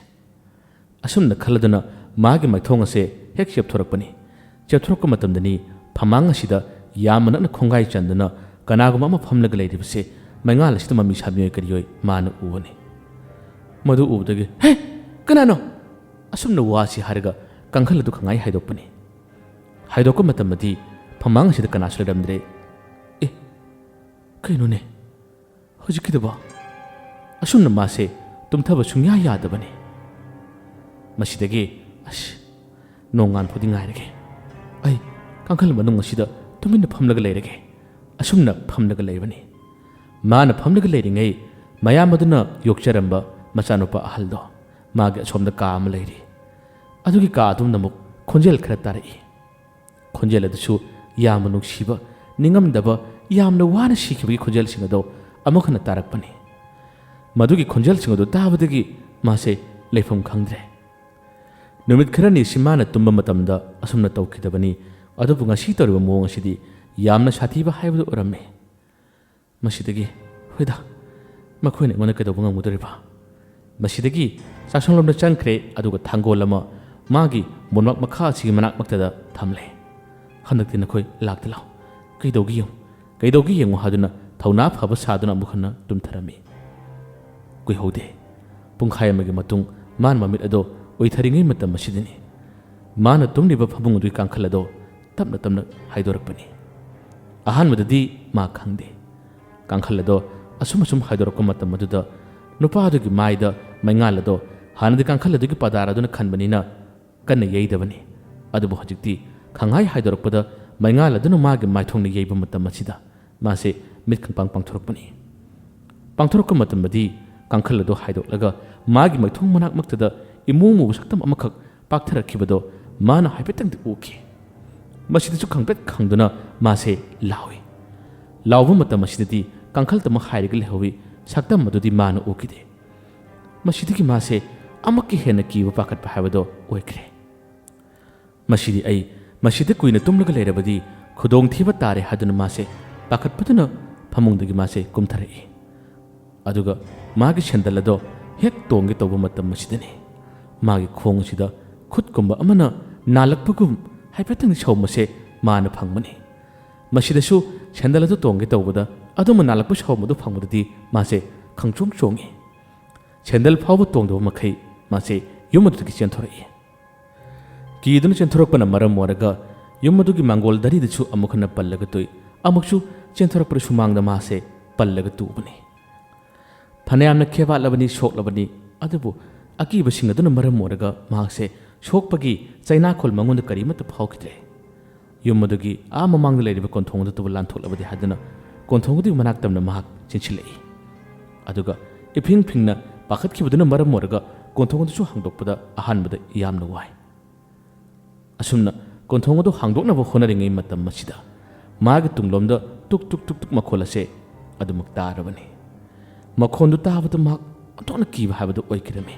ꯑꯁꯨꯝꯅ ꯈꯜꯂꯗꯨꯅ ꯃꯥꯒꯤ ꯃꯥꯏꯊꯣꯡ ꯑꯁꯦ ꯍꯦꯛ ꯆꯦꯞꯊꯣꯔꯛꯄꯅꯤ ꯆꯦꯞꯊꯣꯔꯛꯄ ꯃꯇꯝꯗꯅꯤ ꯐꯃꯥꯡ ꯑꯁꯤꯗ ꯌꯥꯝꯅ ꯅꯛꯅ ꯈꯣꯡꯒꯥꯏ ꯆꯟꯗꯨꯅ ꯀꯅꯥꯒꯨꯝꯕ ꯑꯃ ꯐꯝꯂꯒ ꯂꯩꯔꯤꯕꯁꯦ ꯃꯩꯉꯥꯜ ꯑꯁꯤꯗ ꯃꯃꯤ ꯁꯥꯕꯤꯌꯣꯏ ꯀꯔꯤꯌꯣꯏ ꯃꯥꯅ ꯎꯕꯅꯤ ꯃꯗꯨ ꯎꯕꯗꯒꯤ ꯍꯦ ꯀꯅꯥꯅꯣ ꯑꯁꯨꯝꯅ ꯋꯥꯁꯤ ꯍꯥꯏꯔꯒ ꯀꯥꯡꯈꯜ ꯑꯗꯨ ꯈꯪꯉꯥꯏ ꯍꯥꯏꯗꯣꯛꯄꯅꯤ ꯍꯥꯏꯗꯣꯛꯄ ꯃꯇꯝꯗꯗꯤ ꯐꯃꯥꯡ ꯑꯁꯤꯗ ꯀꯅꯥꯁꯨ ꯂꯩꯔꯝꯗ꯭ꯔꯦ ꯀꯩꯅꯣꯅꯦ ꯍꯧꯖꯤꯛꯀꯤꯗꯨꯕꯣ ꯑꯁꯨꯝꯅ ꯃꯥꯁꯦ ꯇꯨꯝꯊꯕ ꯁꯨꯡꯌꯥ ꯌꯥꯗꯕꯅꯤ ꯃꯁꯤꯗꯒꯤ ꯑꯁ ꯅꯣꯡꯉꯥꯟ ꯐꯥꯎꯗꯤ ꯉꯥꯏꯔꯒꯦ ꯑꯩ ꯀꯥꯡꯈꯜ ꯃꯅꯨꯡ ꯑꯁꯤꯗ ꯇꯨꯃꯤꯟꯅ ꯐꯝꯂꯒ ꯂꯩꯔꯒꯦ ꯑꯁꯨꯝꯅ ꯐꯝꯂꯒ ꯂꯩꯕꯅꯤ ꯃꯥꯅ ꯐꯝꯂꯒ ꯂꯩꯔꯤꯉꯩ ꯃꯌꯥꯝ ꯑꯗꯨꯅ ꯌꯣꯛꯆꯔꯝꯕ ꯃꯆꯥꯅꯨꯄꯥ ꯑꯍꯜꯗꯣ ꯃꯥꯒꯤ ꯑꯁꯣꯝꯗ ꯀꯥ ꯑꯃ ꯂꯩꯔꯤ ꯑꯗꯨꯒꯤ ꯀꯥ ꯑꯗꯨꯝꯅ ꯑꯃꯨꯛ ꯈꯣꯟꯖꯦꯜ ꯈꯔ ꯇꯥꯔꯛꯏ ꯈꯣꯟꯖꯦꯜ ꯑꯗꯨꯁꯨ ꯌꯥꯝꯅ ꯅꯨꯡꯁꯤꯕ ꯅꯤꯡꯉꯝꯗꯕ ꯌꯥꯝꯅ ꯋꯥꯅ ꯁꯤꯈꯤꯕꯒꯤ ꯈꯣꯟꯖꯦꯜꯁꯤꯡ ꯑꯗꯣ ꯑꯃꯨꯛ ꯍꯟꯅ ꯇꯥꯔꯛꯄꯅꯤ ꯃꯗꯨꯒꯤ ꯈꯣꯟꯖꯦꯜꯁꯤꯡ ꯑꯗꯨ ꯇꯥꯕꯗꯒꯤ ꯃꯥꯁꯦ ꯂꯩꯐꯝ ꯈꯪꯗ꯭ꯔꯦ ꯅꯨꯃꯤꯠ ꯈꯔꯅꯤꯁꯤ ꯃꯥꯅ ꯇꯨꯝꯕ ꯃꯇꯝꯗ ꯑꯁꯨꯝꯅ ꯇꯧꯈꯤꯗꯕꯅꯤ ꯑꯗꯨꯕꯨ ꯉꯁꯤ ꯇꯧꯔꯤꯕ ꯃꯑꯣꯡ ꯑꯁꯤꯗꯤ ꯌꯥꯝꯅ ꯁꯥꯊꯤꯕ ꯍꯥꯏꯕꯗꯨ ꯑꯣꯏꯔꯝꯃꯤ ꯃꯁꯤꯗꯒꯤ ꯍꯣꯏꯗ ꯃꯈꯣꯏꯅ ꯑꯩꯉꯣꯟꯗ ꯀꯩꯗꯧꯕ ꯉꯝꯒꯗꯣꯔꯤꯕ ꯃꯁꯤꯗꯒꯤ ꯆꯥꯛꯁꯪꯂꯣꯝꯗ ꯆꯪꯈ꯭ꯔꯦ ꯑꯗꯨꯒ ꯊꯥꯡꯒꯣꯜ ꯑꯃ ꯃꯥꯒꯤ ꯃꯣꯟꯃꯛ ꯃꯈꯥ ꯑꯁꯤꯒꯤ ꯃꯛꯇꯗ ꯊꯝꯂꯦ ꯍꯟꯗꯛꯇꯤ ꯅꯈꯣꯏ ꯂꯥꯛꯇ ꯂꯥꯎ ꯀꯩꯗꯧꯒꯤ ꯌꯦꯡꯉꯨ ꯍꯥꯏꯗꯨꯅ ꯊꯧꯅꯥ ꯐꯕ ꯁꯥꯗꯨꯅ ꯑꯃꯨꯛ ꯍꯟꯅ ꯇꯨꯝꯊꯔꯝꯃꯤ ꯀꯨꯏꯍꯧꯗꯦ ꯄꯨꯡꯈꯥꯏ ꯑꯃꯒꯤ ꯃꯇꯨꯡ ꯃꯥꯅ ꯃꯃꯤꯠ ꯑꯗꯣ ꯑꯣꯏꯊꯔꯤꯉꯩ ꯃꯇꯝ ꯑꯁꯤꯗꯅꯤ ꯃꯥꯅ ꯇꯨꯝꯂꯤꯕ ꯐꯃꯨꯡ ꯑꯗꯨꯒꯤ ꯀꯥꯡꯈꯜ ꯑꯗꯣ ꯇꯞꯅ ꯍꯥꯏꯗꯣꯔꯛꯄꯅꯤ ꯑꯍꯥꯟꯕꯗꯗꯤ ꯃꯥ ꯈꯪꯗꯦ ꯀꯥꯡꯈꯜ ꯑꯗꯣ ꯑꯁꯨꯝ ꯍꯥꯏꯗꯣꯔꯛꯄ ꯃꯇꯝ ꯑꯗꯨꯗ नुपादुगी माइदा मैंगालदो हानदि कांखलदुगी पदारादुना खनबनिना कन्ना येइदबनी अदुबु हजिक्ति खंगाई हाइदोरकपदा मैंगालदुना मागे माइथोंना येइबा मतम मसिदा मासे मिट खंपांग पांगथोरकपनी पांगथोरक मतमदि कांखलदो हाइदोकलगा मागे मैथोंग मनाक मक्तदा इमुमु सक्तम अमखक पाक्थरखिबदो माना हाइफेतंग उखि मसिदसु खंपेत खंदुना मासे लावी लाव मतम मसिदि कांखल तम हाइरग लेहवी सक्तम मदुदि माना उखिदे मसिदि मासे अमक्कि हेन कीबा पाखत हाइबदो ओइख्रे मसिदि आई मसिदि कुइना तुमलग लेरबदि खुदोंग थीबा तारे हादुना मासे पाखतपदुना फमुंगदगी मासे कुमथरई अदुगा मागी सेंदलदो हेक तोंगे तोबा मतम मसिदनि मागी खोंगसिदा खुदकुंबा अमना नालकपगुम हाइफेतंग सौमसे माना फंगमनि मसिदसु सेंदलदो तोंगे तोबदा अदुम नालकप सौमदो फंगदि मासे खंचोंग चोंगे सेंदल फाव तोंदो मखै मासे युमदुगी चेंथोरई कीदुन चेंथोरकपना मरम मोरगा युमदुगी मंगोल दरिदसु अमुखना पल्लग तोय अमुकसु चेंथोरकपर सुमांगदा मासे पल्लग तुबनि फनयामना खेबालबनि सोकलबनि अदुबु अकीबसिंग अदुना मरम मोरगा मासे सोकपगी चैनाखोल मंगोंद करिमत फावखिद्रे युमदुगी आ ममांगदा लेरिबा कोंथोंगदा तुबु लांथोकलबदि हादना कोंथोंगदि मनाक्तमना महाक चिंचिलई अदुगा इफिंग फिंगना पाखतखिबदुना मरम मोरगा कोंथोंगदसु हांदोकपदा अहानबदा यामना वाय असुमना कोंथोंगदो हांदोकनबा होनरिङै मतम मसिदा मागे तुंगलोमदा टुक टुक टुक टुक मखोलसे अदुमक तारबनि मखोंदु ताबदा माक अतोना कीबा हाबदो ओइकिरमे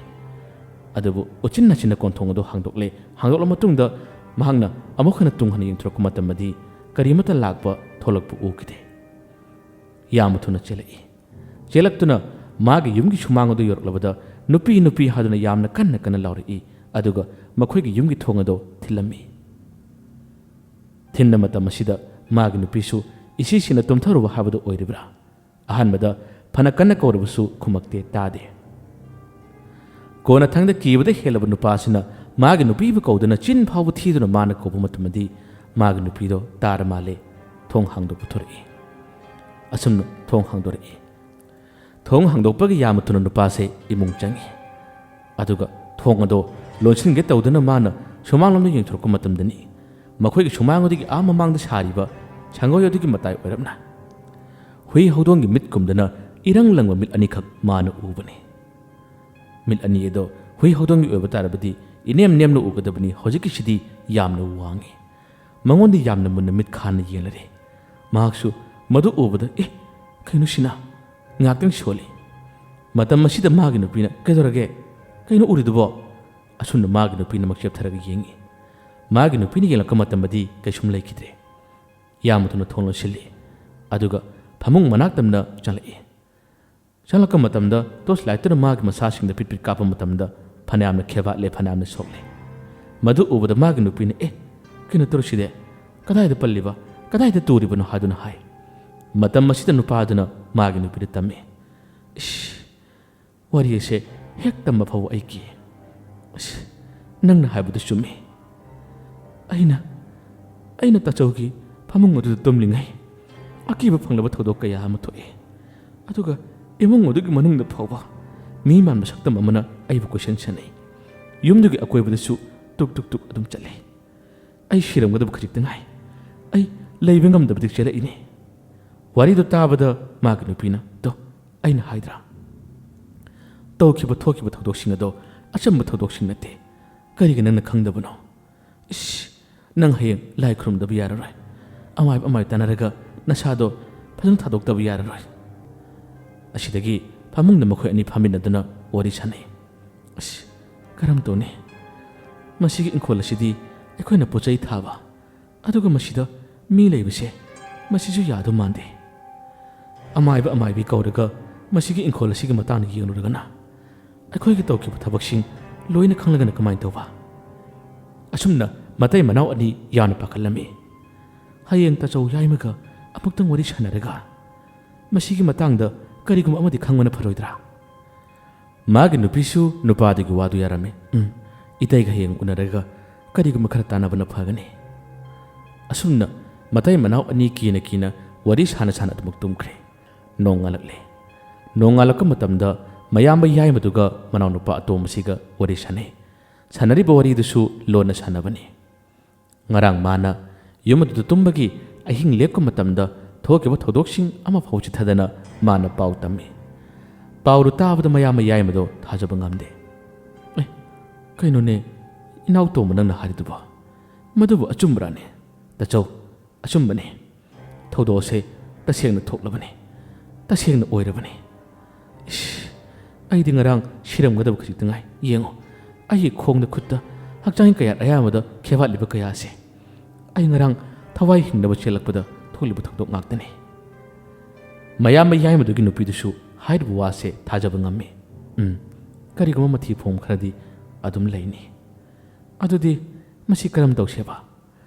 अदुबु उचिन्ना चिन्ना कोंथोंगदो हांदोकले हांदोकला मतुंगदा महांगना अमुखना तुंगहना यंथ्रोक मतमदि करिमता लागपा थोलकपु उकिदे यामथुना चेलई चेलक्तुना मागे युमगी सुमांगदो योरलबदा नुपी नुपी हादुना यामना कन्ना कन्ना लाउरई अदुगा मखोइगी युमगी थोंगदो थिलम्मी थिन्न मतम असिदा मागे नुपीसु इसिसिना तुमथरुबा हाबदो ओइरिब्रा अहानबदा फना कन्ना कौरबसु खुमक्ते तादे कोना थंगदा कीबदा हेलब नुपासिना मागे नुपीबु कौदना चिन फाव थीदुना माना कौब मतमदि मागे नुपीदो तार माले थोंग हांदो पुथुरई असुम थोंग हांदोरई थोंग हांदोकपगी यामतुना नुपासे इमुंग चंगी अदुगा थोंग अदो लोनसिनगे तौदना माना सुमांगलमदा यंथोरक मतमदनि मखोइगी सुमांगदगी आ ममांगदा सारिबा छंगोयदुगी मताय ओइरमना हुई हौदोंगी मितकुमदना इरंग लंगवा मिल अनिखक माना उबनी मिल अनी एदो हुई हौदोंगी ओइबा तारबदि इनेम नेमना उगदबनी हौजिकिसिदि यामना वांगी मंगोंदी यामना मुन्ना मित खाना येलरे माक्सु मदु उबदा ए कैनुसिना ngaktang soli matam masida magi nupina kedorage kaino uridubo asunna magi nupina makchep tharaga yengi magi nupini yelaka matamadi kaisum laikidre yamutuna thonlo silli aduga phamung manaktamna chalai chalaka matamda tos laituna magi masasingda pitpit kapa matamda phanamna kheba le phanamna sokle madu ubada magi nupina e kina turuside kadaida palliba kadaida turibano haduna hai matam masida nupaduna मागे नुपीद तमे वरीसे हेक तम फाव आइकी नंगना हाइबदु चुमे अइना तचौगी फमुंग अदु तुमलिङै अकीब फंगलब थोदोक कया अम थोए अदुगा इमुंग अदुगी मनुंगदा फावबा मी मानब सक्तम अमना आइबु question सनै युमदुगी अकोइबदसु टुक टुक टुक अदुम चले अइ शिरमगदब खजिक्तङै अइ लेइबंगमदबदि चले इने वारीदो ताबदा मागे नुपीना तो अइना हाइद्रा तौखिबा थोखिबा थौदोकसिंग अदो अचंबा थौदोकसिंग नते करिगे नंगना खंगदबनो इस नंग हयें लाई खुरुमदबा याररोय अमाय तनारगा नसादो फजन थादोक्तबा याररोय असिदगी फामुंगदा मखोय अनि फामिनदुना वारी सानै इस करम तोने मसिगी इंखोल असिदि अखोयना पोचै थाबा अदुगा मसिदा मी लेबसे मसिजु यादो मांदे अमायबी कौरगा मसिगी इंखोल असिगी मतान येंगनुरगना अखोयगी तौखिबा थबकसिंग लोइना खंगलगना कमाइन तौबा असुमना मतै मनाव अनि याना पाखलमी हयेंग तचौ याइमगा अमुक्तंग वरी सानरगा मसिगी मतांगदा करिगुम अमदि खंगमना फरोइद्रा मागे नुपीसु नुपादगी वादु यारमे इतैगा हयेंग उनरगा करिगुम खरा तानाबना फगने असुमना मतै मनाव अनि कीना वरी साना अदुमक तुमख्रे नोंगालकले नोंगालक मतमदा ꯃꯌꯥꯝꯕ ꯌꯥꯏꯃꯗꯨꯒ ꯃꯅꯥꯎꯅꯨꯄꯥ ꯑꯇꯣꯝꯕꯁꯤꯒ ꯋꯥꯔꯤ ꯁꯥꯟꯅꯩ ꯁꯥꯟꯅꯔꯤꯕ ꯋꯥꯔꯤꯗꯨꯁꯨ ꯂꯣꯟꯅ ꯁꯥꯟꯅꯕꯅꯤ ꯉꯔꯥꯡ ꯃꯥꯅ ꯌꯨꯝ ꯑꯗꯨꯗ ꯇꯨꯝꯕꯒꯤ ꯑꯍꯤꯡ ꯂꯦꯛꯄ ꯃꯇꯝꯗ ꯊꯣꯛꯈꯤꯕ ꯊꯧꯗꯣꯛꯁꯤꯡ ꯑꯃꯐꯥꯎ ꯆꯤꯊꯗꯅ ꯃꯥꯅ ꯄꯥꯎ ꯇꯝꯃꯤ ꯄꯥꯎꯗꯨ ꯇꯥꯕꯗ ꯃꯌꯥꯝꯕ ꯌꯥꯏꯃꯗꯣ ꯊꯥꯖꯕ ꯉꯝꯗꯦ ꯀꯩꯅꯣꯅꯦ ꯏꯅꯥꯎ ꯇꯣꯝꯕ ꯅꯪꯅ ꯍꯥꯏꯔꯤꯗꯨꯕꯣ ꯃꯗꯨꯕꯨ ꯑꯆꯨꯝꯕ꯭ꯔꯥꯅꯦ ꯇꯥꯆꯧ ꯑꯆꯨꯝꯕꯅꯤ ꯊꯧꯗꯣꯛ ꯑꯁꯦ ꯇꯁꯦꯡꯅ ꯊꯣꯛꯂꯕꯅꯤ ꯇꯁꯦꯡꯅ ꯑꯣꯏꯔꯕꯅꯤ ꯑꯩꯗꯤ ꯉꯔꯥꯡ ꯁꯤꯔꯝꯒꯗꯕ ꯈꯖꯤꯛꯇ ꯉꯥꯏ ꯌꯦꯡꯉꯣ ꯑꯩꯒꯤ ꯈꯣꯡꯗ ꯈꯨꯠꯇ ꯍꯛꯆꯥꯡ ꯀꯌꯥꯠ ꯑꯌꯥꯝꯕꯗ ꯈꯦꯋꯥꯠꯂꯤꯕ ꯀꯌꯥꯁꯦ ꯑꯩ ꯉꯔꯥꯡ ꯊꯋꯥꯏ ꯍꯤꯡꯅꯕ ꯆꯦꯜꯂꯛꯄꯗ ꯊꯣꯛꯂꯤꯕ ꯊꯧꯗꯣꯛ ꯉꯥꯛꯇꯅꯤ ꯃꯌꯥꯝꯕ ꯌꯥꯏꯃꯗꯨꯒꯤ ꯅꯨꯄꯤꯗꯨꯁꯨ ꯍꯥꯏꯔꯤꯕ ꯋꯥꯁꯦ ꯊꯥꯖꯕ ꯉꯝꯃꯤ ꯀꯔꯤꯒꯨꯝꯕ ꯃꯊꯤꯐꯣꯡ ꯈꯔꯗꯤ ꯑꯗꯨꯝ ꯂꯩꯅꯤ ꯑꯗꯨꯗꯤ ꯃꯁꯤ ꯀꯔꯝ ꯇꯧꯁꯦꯕ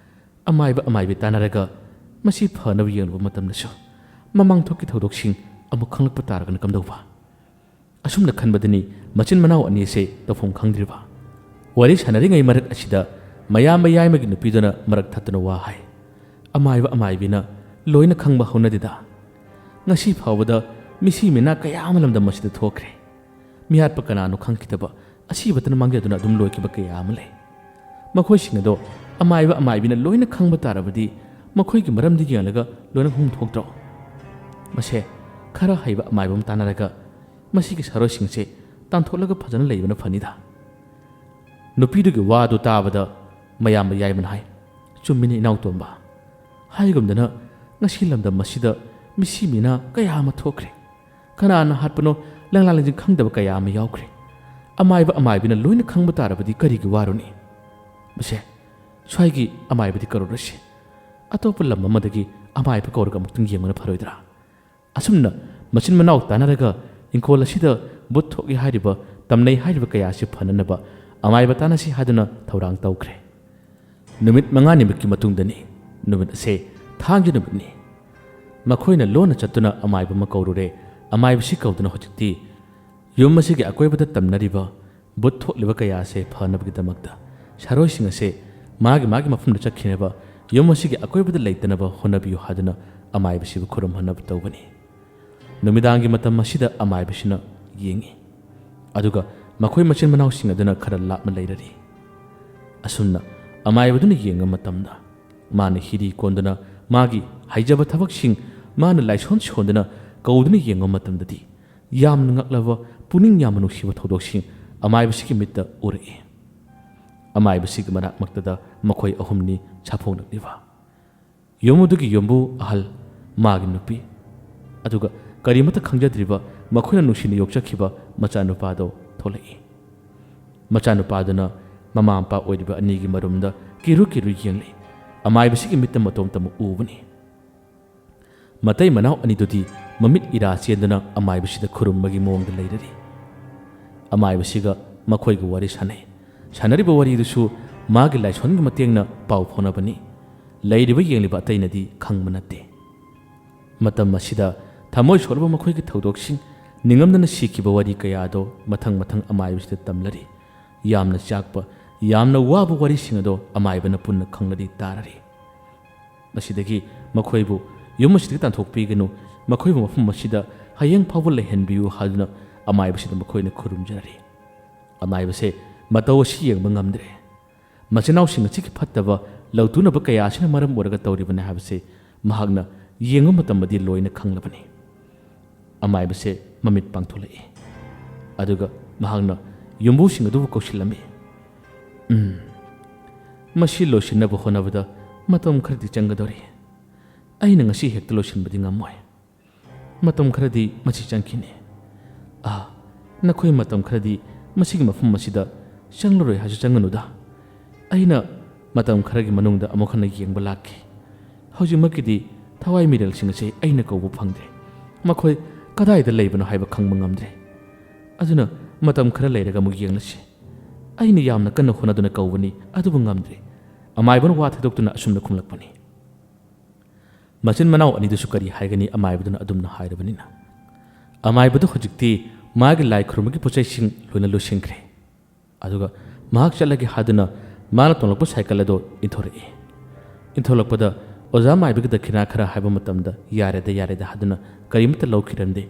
ꯑꯃꯥꯏꯕ ꯑꯃꯥꯏꯕꯤ ꯇꯥꯟꯅꯔꯒ ꯃꯁꯤ ꯐꯅꯕ ꯌꯦꯡꯂꯨꯕ ꯃꯇꯝꯗꯁꯨ ꯃꯃꯥꯡ ꯊꯣꯛꯀꯤ ꯊꯧꯗꯣꯛꯁꯤꯡ ꯑꯃꯨꯛ ꯈꯪꯂꯛꯄ ꯇꯥꯔꯒꯅ ꯀꯝꯗꯧꯕ ꯑꯁꯨꯝꯅ ꯈꯟꯕꯗꯅꯤ ꯃꯆꯤꯟ ꯃꯅꯥꯎ ꯑꯅꯤꯁꯦ ꯇꯧꯐꯝ ꯈꯪꯗ꯭ꯔꯤꯕ ꯋꯥꯔꯤ ꯁꯥꯟꯅꯔꯤꯉꯩ ꯃꯔꯛ ꯑꯁꯤꯗ ꯃꯌꯥꯝꯕ ꯌꯥꯏꯃꯒꯤ ꯅꯨꯄꯤꯗꯨꯅ ꯃꯔꯛ ꯊꯠꯇꯨꯅ ꯋꯥ ꯍꯥꯏ ꯑꯃꯥꯏꯕ ꯑꯃꯥꯏꯕꯤꯅ ꯂꯣꯏꯅ ꯈꯪꯕ ꯍꯧꯅꯗꯦꯗ ꯉꯁꯤ ꯐꯥꯎꯕꯗ ꯃꯤꯁꯤ ꯃꯤꯅꯥ ꯀꯌా ꯑꯃ ꯂꯝꯗꯝ ꯑꯁꯤꯗ ꯊꯣꯛꯈ꯭ꯔꯦ ꯃꯤꯍꯥꯠꯄ ꯀꯅꯥꯅꯣ ꯈꯪꯈꯤꯗꯕ ꯑꯁꯤꯕꯇꯅ ꯃꯥꯡꯖꯗꯨꯅ ꯑꯗꯨꯝ ꯂꯣꯏꯈꯤꯕ ꯀꯌꯥ ꯑꯃ ꯂꯩ ꯃꯈꯣꯏꯁꯤꯡ ꯑꯗꯣ ꯑꯃꯥꯏꯕ ꯑꯃꯥꯏꯕꯤꯅ ꯂꯣꯏꯅ ꯈꯪꯕ ꯇꯥꯔꯕꯗꯤ ꯃꯈꯣꯏꯒꯤ ꯃꯔꯝꯗ ꯌꯦꯡꯂꯒ ꯂꯣꯏꯅ ꯊꯣꯛꯇ꯭ꯔꯣ ꯃꯁꯦ ꯈꯔ ꯍꯩꯕ ꯑꯃꯥꯏꯕ ꯑꯃ ꯇꯥꯟꯅꯔꯒ ꯃꯁꯤꯒꯤ ꯁꯔꯣꯏꯁꯤꯡꯁꯦ ꯇꯥꯟꯊꯣꯛꯂꯒ ꯐꯖꯅ ꯂꯩꯕꯅ ꯐꯅꯤꯗ ꯅꯨꯄꯤꯗꯨꯒꯤ ꯋꯥꯗꯨ ꯇꯥꯕꯗ ꯃꯌꯥꯝꯕ ꯌꯥꯏꯃꯅ ꯍꯥꯏ ꯆꯨꯝꯃꯤꯅꯤ ꯏꯅꯥꯎꯇꯣꯝꯕ ꯍꯥꯏꯒꯨꯝꯗꯅ ꯉꯁꯤ ꯂꯝꯗꯝ ꯑꯁꯤꯗ ꯃꯤꯁꯤ ꯃꯤꯅꯥ ꯀꯌా ꯑꯃ ꯊꯣꯛꯈ꯭ꯔꯦ ꯀꯅꯥꯅ ꯍꯥꯠꯄꯅꯣ ꯂꯪꯂꯥ ꯂꯪꯖꯤꯡ ꯈꯪꯗꯕ ꯀꯌా ꯑꯃ ꯌꯥꯎꯈ꯭ꯔꯦ ꯑꯃꯥꯏꯕ ꯑꯃꯥꯏꯕꯤꯅ ꯂꯣꯏꯅ ꯈꯪꯕ ꯇꯥꯔꯕꯗꯤ ꯀꯔꯤꯒꯤ ꯋꯥꯔꯨꯅꯤ ꯃꯁꯦ ꯁ꯭ꯋꯥꯏꯒꯤ ꯑꯃꯥꯏꯕꯗꯤ ꯀꯧꯔꯨꯔꯁꯤ ꯑꯇꯣꯞꯄ ꯂꯝ ꯑꯃꯗꯒꯤ ꯑꯃꯥꯏꯕ ꯀꯧꯔꯒ ꯑꯃꯨꯛꯇꯪ ꯌꯦꯡꯕꯅ ꯐꯔꯣꯏꯗ꯭ꯔꯥ ꯑꯁꯨꯝꯅ ꯃꯆꯤꯟ ꯃꯅꯥꯎ ꯇꯥꯟꯅꯔꯒ ꯏꯪꯈꯣꯜ ꯑꯁꯤꯗ ꯕꯨꯠ ꯊꯣꯛꯏ ꯍꯥꯏꯔꯤꯕ ꯇꯝꯅꯩ ꯍꯥꯏꯔꯤꯕ ꯀꯌꯥꯁꯤ ꯐꯅꯅꯕ ꯑꯃꯥꯏꯕ ꯇꯥꯟꯅꯁꯤ ꯍꯥꯏꯗꯨꯅ ꯊꯧꯔꯥꯡ ꯇꯧꯈ꯭ꯔꯦ ꯅꯨꯃꯤꯠ 5ꯅꯤꯃꯨꯛꯀꯤ ꯃꯇꯨꯡꯗꯅꯤ ꯅꯨꯃꯤꯠ ꯑꯁꯦ ꯊꯥꯡꯖ ꯅꯨꯃꯤꯠꯅꯤ ꯃꯈꯣꯏꯅ ꯂꯣꯟꯅ ꯆꯠꯇꯨꯅ ꯑꯃꯥꯏꯕ ꯑꯃ ꯀꯧꯔꯨꯔꯦ ꯑꯃꯥꯏꯕꯁꯤ ꯀꯧꯗꯨꯅ ꯍꯧꯖꯤꯛꯇꯤ ꯌꯨꯝ ꯑꯁꯤꯒꯤ ꯑꯀꯣꯏꯕꯗ ꯇꯝꯅꯔꯤꯕ ꯕꯨꯠ ꯊꯣꯛꯂꯤꯕ ꯀꯌꯥꯁꯦ ꯐꯅꯕꯒꯤꯗꯃꯛꯇ ꯁꯥꯔꯣꯏꯁꯤꯡ ꯑꯁꯦ ꯃꯥꯒꯤ ꯃꯐꯝꯗ ꯆꯠꯈꯤꯅꯕ ꯌꯨꯝ ꯑꯁꯤꯒꯤ ꯑꯀꯣꯏꯕꯗ ꯂꯩꯇꯅꯕ ꯍꯣꯠꯅꯕꯤꯌꯨ ꯍꯥꯏꯗꯨꯅ ꯑꯃꯥꯏꯕꯁꯤꯕꯨ ꯈꯨꯔꯨꯝꯍꯟꯅꯕ ꯇꯧꯕꯅꯤ ꯅꯨꯃꯤꯗꯥꯡꯒꯤ ꯃꯇꯝ ꯑꯁꯤꯗ ꯑꯃꯥꯏꯕꯁꯤꯅ ꯌꯦꯡꯉꯤ ꯑꯗꯨꯒ ꯃꯈꯣꯏ ꯃꯆꯤꯟ ꯃꯅꯥꯎꯁꯤꯡ ꯑꯗꯨꯅ ꯈꯔ ꯂꯥꯞꯅ ꯂꯩꯔꯔꯤ ꯑꯁꯨꯝꯅ ꯑꯃꯥꯏꯕꯗꯨꯅ ꯌꯦꯡꯕ ꯃꯇꯝꯗ ꯃꯥꯅ ꯍꯤꯔꯤ ꯀꯣꯟꯗꯨꯅ ꯃꯥꯒꯤ ꯍꯩꯖꯕ ꯊꯕꯛꯁꯤꯡ ꯃꯥꯅ ꯂꯥꯏꯁꯣꯟ ꯁꯣꯟꯗꯨꯅ ꯀꯧꯗꯨꯅ ꯌꯦꯡꯕ ꯃꯇꯝꯗꯗꯤ ꯌꯥꯝꯅ ꯉꯛꯂꯕ ꯄꯨꯛꯅꯤꯡ ꯌꯥꯝꯅ ꯅꯨꯡꯁꯤꯕ ꯊꯧꯗꯣꯛꯁꯤꯡ ꯑꯃꯥꯏꯕꯁꯤꯒꯤ ꯃꯤꯠꯇ ꯎꯔꯛꯏ ꯑꯃꯥꯏꯕꯁꯤꯒꯤ ꯃꯅꯥꯛ ꯃꯛꯇꯗ ꯃꯈꯣꯏ ꯑꯍꯨꯝꯅꯤ ꯁꯥꯐꯣꯡꯅꯛꯂꯤꯕ ꯌꯨꯝꯗꯨꯒꯤ ꯌꯨꯝꯕꯨ ꯑꯍꯜ ꯃꯥꯒꯤ ꯅꯨꯄꯤ ꯑꯗꯨꯒ ꯀꯔꯤꯃꯠꯇ ꯈꯪꯖꯗ꯭ꯔꯤꯕ ꯃꯈꯣꯏꯅ ꯅꯨꯡꯁꯤꯅ ꯌꯣꯛꯆꯈꯤꯕ ꯃꯆꯥꯅꯨꯄꯥꯗꯣ ꯊꯣꯛꯂꯛꯏ ꯃꯆꯥꯅꯨꯄꯥꯗꯨꯅ ꯃꯃꯥ ꯃꯄꯥ ꯑꯣꯏꯔꯤꯕ ꯑꯅꯤꯒꯤ ꯃꯔꯨꯝꯗ ꯀꯤꯔꯨ ꯌꯦꯡꯂꯤ ꯑꯃꯥꯏꯕꯁꯤꯒꯤ ꯃꯤꯠꯇ ꯃꯇꯣꯝꯇꯃꯛ ꯎꯕꯅꯤ ꯃꯇꯩ ꯃꯅꯥꯎ ꯑꯅꯤꯗꯨꯗꯤ ꯃꯃꯤꯠ ꯏꯔꯥ ꯆꯦꯟꯗꯨꯅ ꯑꯃꯥꯏꯕꯁꯤꯗ ꯈꯨꯔꯨꯝꯕꯒꯤ ꯃꯑꯣꯡꯗ ꯂꯩꯔꯔꯤ ꯑꯃꯥꯏꯕꯁꯤꯒ ꯃꯈꯣꯏꯒ ꯋꯥꯔꯤ ꯁꯥꯟꯅꯩ ꯁꯥꯟꯅꯔꯤꯕ ꯋꯥꯔꯤꯗꯨꯁꯨ ꯃꯥꯒꯤ ꯂꯥꯏꯁꯣꯟꯒꯤ ꯃꯇꯦꯡꯅ ꯄꯥꯎ ꯐꯥꯎꯅꯕꯅꯤ ꯂꯩꯔꯤꯕ ꯌꯦꯡꯂꯤꯕ ꯑꯇꯩꯅꯗꯤ ꯈꯪꯕ ꯅꯠꯇꯦ ꯃꯇꯝ ꯑꯁꯤꯗ ꯊꯃꯣꯏ ꯁꯣꯛꯂꯕ ꯃꯈꯣꯏꯒꯤ ꯊꯧꯗꯣꯛꯁꯤꯡ ꯅꯤꯡꯉꯝꯗꯅ ꯁꯤꯈꯤꯕ ꯋꯥꯔꯤ ꯀꯌꯥꯗꯣ ꯃꯊꯪ ꯑꯃꯥꯏꯕꯁꯤꯗ ꯇꯝꯂꯔꯤ ꯌꯥꯝꯅ ꯆꯥꯛꯄ ꯌꯥꯝꯅ ꯋꯥꯕ ꯋꯥꯔꯤꯁꯤꯡ ꯑꯗꯣ ꯑꯃꯥꯏꯕꯅ ꯄꯨꯟꯅ ꯈꯪꯂꯔꯤ ꯇꯥꯔꯔꯤ ꯃꯁꯤꯗꯒꯤ ꯃꯈꯣꯏꯕꯨ ꯌꯨꯝ ꯑꯁꯤꯗꯒꯤ ꯇꯥꯟꯊꯣꯛꯄꯤꯒꯅꯨ ꯃꯈꯣꯏꯕꯨ ꯃꯐꯝ ꯑꯁꯤꯗ ꯍꯌꯦꯡ ꯐꯥꯎꯕ ꯂꯩꯍꯟꯕꯤꯌꯨ ꯍꯥꯏꯗꯨꯅ ꯑꯃꯥꯏꯕꯁꯤꯗ ꯃꯈꯣꯏꯅ ꯈꯨꯔꯨꯝꯖꯔꯤ ꯑꯃꯥꯏꯕꯁꯦ ꯃꯇꯧ ꯑꯁꯤ ꯌꯦꯡꯕ ꯉꯝꯗ꯭ꯔꯦ ꯃꯆꯤꯟꯅꯥꯎꯁꯤꯡ ꯑꯁꯤꯒꯤ ꯐꯠꯇꯕ ꯂꯧꯇꯨꯅꯕ ꯀꯌꯥ ꯑꯁꯤꯅ ꯃꯔꯝ ꯑꯣꯏꯔꯒ ꯇꯧꯔꯤꯕꯅꯤ ꯍꯥꯏꯕꯁꯦ ꯃꯍꯥꯛꯅ ꯌꯦꯡꯕ ꯃꯇꯝꯗꯗꯤ ꯂꯣꯏꯅ ꯈꯪꯂꯕꯅꯤ ꯑꯃꯥꯏꯕꯁꯦ ꯃꯃꯤꯠ ꯄꯥꯡꯊꯣꯛꯂꯛꯏ ꯑꯗꯨꯒ ꯃꯍꯥꯛꯅ ꯌꯨꯝꯕꯨꯁꯤꯡ ꯑꯗꯨꯕꯨ ꯀꯧꯁꯤꯜꯂꯝꯃꯤ ꯃꯁꯤ ꯂꯣꯏꯁꯤꯟꯅꯕ ꯍꯣꯠꯅꯕꯗ ꯃꯇꯝ ꯈꯔꯗꯤ ꯆꯪꯒꯗꯧꯔꯤ ꯑꯩꯅ ꯉꯁꯤ ꯍꯦꯛꯇ ꯂꯣꯏꯁꯤꯟꯕꯗꯤ ꯉꯝꯃꯣꯏ ꯃꯇꯝ ꯈꯔꯗꯤ ꯃꯁꯤ ꯆꯪꯈꯤꯅꯤ ꯅꯈꯣꯏ ꯃꯇꯝ ꯈꯔꯗꯤ ꯃꯁꯤꯒꯤ ꯃꯐꯝ ꯑꯁꯤꯗ ꯆꯪꯂꯔꯣꯏ ꯍꯥꯏꯁꯨ ꯆꯪꯒꯅꯨꯗ ꯑꯩꯅ ꯃꯇꯝ ꯈꯔꯒꯤ ꯃꯅꯨꯡꯗ ꯑꯃꯨꯛ ꯍꯟꯅ ꯌꯦꯡꯕ ꯂꯥꯛꯈꯤ ꯍꯧꯖꯤꯛꯃꯛꯀꯤꯗꯤ ꯊꯋꯥꯏ ꯃꯤꯔꯦꯜꯁꯤꯡ ꯑꯁꯤ ꯑꯩꯅ ꯀꯧꯕ ꯐꯪꯗ꯭ꯔꯦ ꯃꯈꯣꯏ ꯀꯗꯥꯏꯗ ꯂꯩꯕꯅꯣ ꯍꯥꯏꯕ ꯈꯪꯕ ꯉꯝꯗ꯭ꯔꯦ ꯑꯗꯨꯅ ꯃꯇꯝ ꯈꯔ ꯂꯩꯔꯒ ꯑꯃꯨꯛ ꯌꯦꯡꯂꯁꯤ ꯑꯩꯅ ꯌꯥꯝꯅ ꯀꯟꯅ ꯍꯣꯠꯅꯗꯨꯅ ꯀꯧꯕꯅꯤ ꯑꯗꯨꯕꯨ ꯉꯝꯗ꯭ꯔꯦ ꯑꯃꯥꯏꯕꯅ ꯋꯥ ꯊꯩꯗꯣꯛꯇꯨꯅ ꯑꯁꯨꯝꯅ ꯈꯨꯝꯂꯛꯄꯅꯤ ꯃꯆꯤꯟ ꯃꯅꯥꯎ ꯑꯅꯤꯗꯨꯁꯨ ꯀꯔꯤ ꯍꯥꯏꯒꯅꯤ ꯑꯃꯥꯏꯕꯗꯨꯅ ꯑꯗꯨꯝꯅ ꯍꯥꯏꯔꯕꯅꯤꯅ ꯑꯃꯥꯏꯕꯗꯨ ꯍꯧꯖꯤꯛꯇꯤ ꯃꯥꯒꯤ ꯂꯥꯏ ꯈꯨꯔꯨꯝꯕꯒꯤ ꯄꯣꯠꯆꯩꯁꯤꯡ ꯂꯣꯏꯅ ꯂꯣꯏꯁꯤꯟꯈ꯭ꯔꯦ ꯑꯗꯨꯒ ꯃꯍꯥꯛ ꯆꯠꯂꯒꯦ ꯍꯥꯏꯗꯨꯅ ꯃꯥꯅ ꯇꯣꯡꯂꯛꯄ ꯁꯥꯏꯀꯜ ꯑꯗꯣ ꯏꯟꯊꯣꯔꯛꯏ ꯏꯟꯊꯣꯂꯛꯄꯗ ꯑꯣꯖꯥ ꯃꯥꯏꯕꯒꯤ ꯗꯈꯤꯅꯥ ꯈꯔ ꯍꯥꯏꯕ ꯃꯇꯝꯗ ꯌꯥꯔꯦꯗ ꯍꯥꯏꯗꯨꯅ ꯀꯔꯤꯃꯠꯇ ꯂꯧꯈꯤꯔꯝꯗꯦ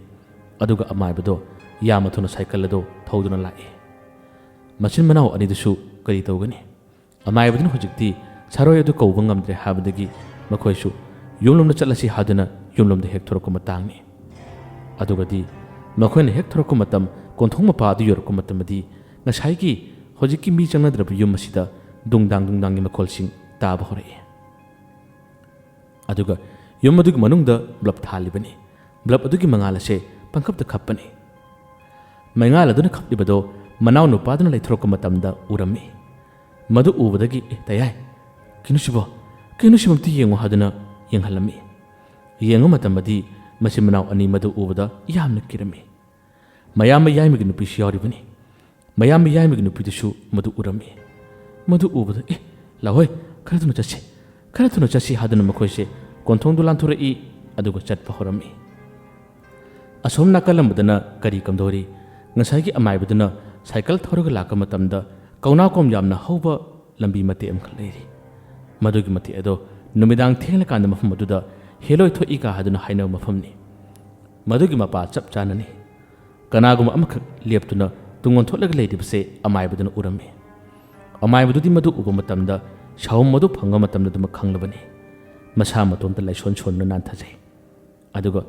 ꯑꯗꯨꯒ ꯑꯃꯥꯏꯕꯗꯣ ꯌꯥꯝꯅ ꯊꯨꯅ ꯁꯥꯏꯀꯜ ꯑꯗꯨ ꯊꯧꯗꯨꯅ ꯂꯥꯛꯏ꯫ ꯃꯆꯤꯟ ꯃꯅꯥꯎ ꯑꯅꯤꯗꯨꯁꯨ ꯀꯔꯤ ꯇꯧꯒꯅꯤ? ꯑꯃꯥꯏꯕꯗꯨꯅ ꯍꯧꯖꯤꯛꯇꯤ ꯁꯥꯔꯣꯏ ꯑꯗꯨ ꯀꯧꯕ ꯉꯝꯗ꯭ꯔꯦ ꯍꯥꯏꯕꯗꯒꯤ ꯃꯈꯣꯏꯁꯨ ꯌꯨꯝꯂꯣꯝꯗ ꯆꯠꯂꯁꯤ ꯍꯥꯏꯗꯨꯅ ꯌꯨꯝꯂꯣꯝꯗ ꯍꯦꯛ ꯊꯣꯔꯛꯄ ꯃꯇꯥꯡꯅꯤ꯫ ꯑꯗꯨꯒꯗꯤ ꯃꯈꯣꯏꯅ ꯍꯦꯛ ꯊꯣꯔꯛꯄ ꯃꯇꯝ ꯀꯣꯟꯊꯣꯡ ꯃꯄꯥ ꯑꯗꯨ ꯌꯧꯔꯛꯄ ꯃꯇꯝꯗꯗꯤ ꯉꯁꯥꯏꯒꯤ ꯍꯧꯖꯤꯛꯀꯤ ꯃꯤ ꯆꯪꯅꯗ꯭ꯔꯕ ꯌꯨꯝ ꯑꯁꯤꯗ ꯗꯨꯡꯗꯥꯡꯒꯤ ꯃꯈꯣꯜꯁꯤꯡ ꯇꯥꯕ ꯍꯧꯔꯛꯏ꯫ ꯑꯗꯨꯒ ꯌꯨꯝ ꯑꯗꯨꯒꯤ ꯃꯅꯨꯡꯗ ꯕ꯭ꯂꯕ ꯊꯥꯜꯂꯤꯕꯅꯤ꯫ ꯕ꯭ꯂꯕ ꯑꯗꯨꯒꯤ ꯃꯉꯥꯜ ꯑꯁꯦ ꯄꯪꯈꯞꯇ ꯈꯞꯄꯅꯤ꯫ ꯃꯩꯉꯥꯜ ꯑꯗꯨꯅ ꯈꯞꯂꯤꯕꯗꯣ ꯃꯅꯥꯎ ꯅꯨꯄꯥꯗꯨꯅ ꯂꯩꯊꯣꯔꯛꯄ ꯃꯇꯝꯗ ꯎꯔꯝꯃꯤ꯫ ꯃꯗꯨ ꯎꯕꯗꯒꯤ ꯇꯌꯥꯏ ꯀꯩꯅꯣꯁꯤꯕꯣ ꯑꯝꯇ ꯌꯦꯡꯉꯨ ꯍꯥꯏꯗꯨꯅ ꯌꯦꯡꯍꯜꯂꯝꯃꯤ꯫ ꯌꯦꯡꯕ ꯃꯇꯝꯗꯗꯤ ꯃꯆꯤꯟ ꯃꯅꯥꯎ ꯑꯅꯤ ꯃꯗꯨ ꯎꯕꯗ ꯌꯥꯝꯅ ꯀꯤꯔꯝꯃꯤ꯫ ꯃꯌꯥꯝꯕ ꯌꯥꯏꯃꯒꯤ ꯅꯨꯄꯤꯁꯨ ꯌꯥꯎꯔꯤꯕꯅꯤ꯫ ꯃꯌꯥꯝꯕ ꯌꯥꯏꯃꯒꯤ ꯅꯨꯄꯤꯗꯨꯁꯨ ꯃꯗꯨ ꯎꯔꯝꯃꯤ꯫ ꯃꯗꯨ ꯎꯕꯗ ꯂꯥꯛꯍꯣꯏ ꯈꯔ ꯊꯨꯅ ꯆꯠꯁꯤ ꯍꯥꯏꯗꯨꯅ ꯃꯈꯣꯏꯁꯦ ꯀꯣꯟꯊꯣꯡꯗꯨ ꯂꯥꯟꯊꯣꯔꯛꯏ ꯑꯗꯨꯒ ꯆꯠꯄ ꯍꯧꯔꯝꯃꯤ꯫ ꯑꯁꯣꯝ ꯅꯥꯀꯜ ꯑꯃꯗꯅ ꯀꯔꯤ ꯀꯝꯗꯧꯔꯤ? ꯉꯁꯥꯏꯒꯤ ꯑꯃꯥꯏꯕꯗꯨꯅ ꯁꯥꯏꯀꯜ ꯊꯧꯔꯒ ꯂꯥꯛꯄ ꯃꯇꯝꯗ ꯀꯧꯅꯥꯀꯣꯝ ꯌꯥꯝꯅ ꯍꯧꯕ ꯂꯝꯕꯤ ꯃꯇꯦꯛ ꯑꯃꯈꯛ ꯂꯩꯔꯤ꯫ ꯃꯗꯨꯒꯤ ꯃꯇꯦꯛ ꯑꯗꯣ ꯅꯨꯃꯤꯗꯥꯡ ꯊꯦꯡꯂꯀꯥꯟꯗ ꯃꯐꯝ ꯑꯗꯨꯗ ꯍꯦꯂꯣꯏ ꯊꯣꯛꯏꯒ ꯍꯥꯏꯗꯨꯅ ꯍꯥꯏꯅꯕ ꯃꯐꯝꯅꯤ꯫ ꯃꯗꯨꯒꯤ ꯃꯄꯥ ꯆꯞ ꯆꯥꯅꯅꯤ꯫ ꯀꯅꯥꯒꯨꯝꯕ ꯑꯃꯈꯛ ꯂꯦꯞꯇꯨꯅ ꯇꯨꯡ ꯑꯣꯟꯊꯣꯛꯂꯒ ꯂꯩꯔꯤꯕꯁꯦ ꯑꯃꯥꯏꯕꯗꯨꯅ ꯎꯔꯝꯃꯤ꯫ ꯑꯃꯥꯏꯕꯗꯨꯗꯤ ꯃꯗꯨ ꯎꯕ ꯃꯇꯝꯗ ꯁꯥꯎꯝ ꯑꯗꯨ ꯐꯪꯕ ꯃꯇꯝꯗꯃꯛ ꯈꯪꯂꯕꯅꯤ꯫ ꯃꯁꯥ ꯃꯇꯣꯝꯇ ꯂꯥꯏꯁꯣꯟ ꯁꯣꯟꯅ ꯅꯥꯟꯊꯖꯩ꯫ ꯑꯗꯨꯒ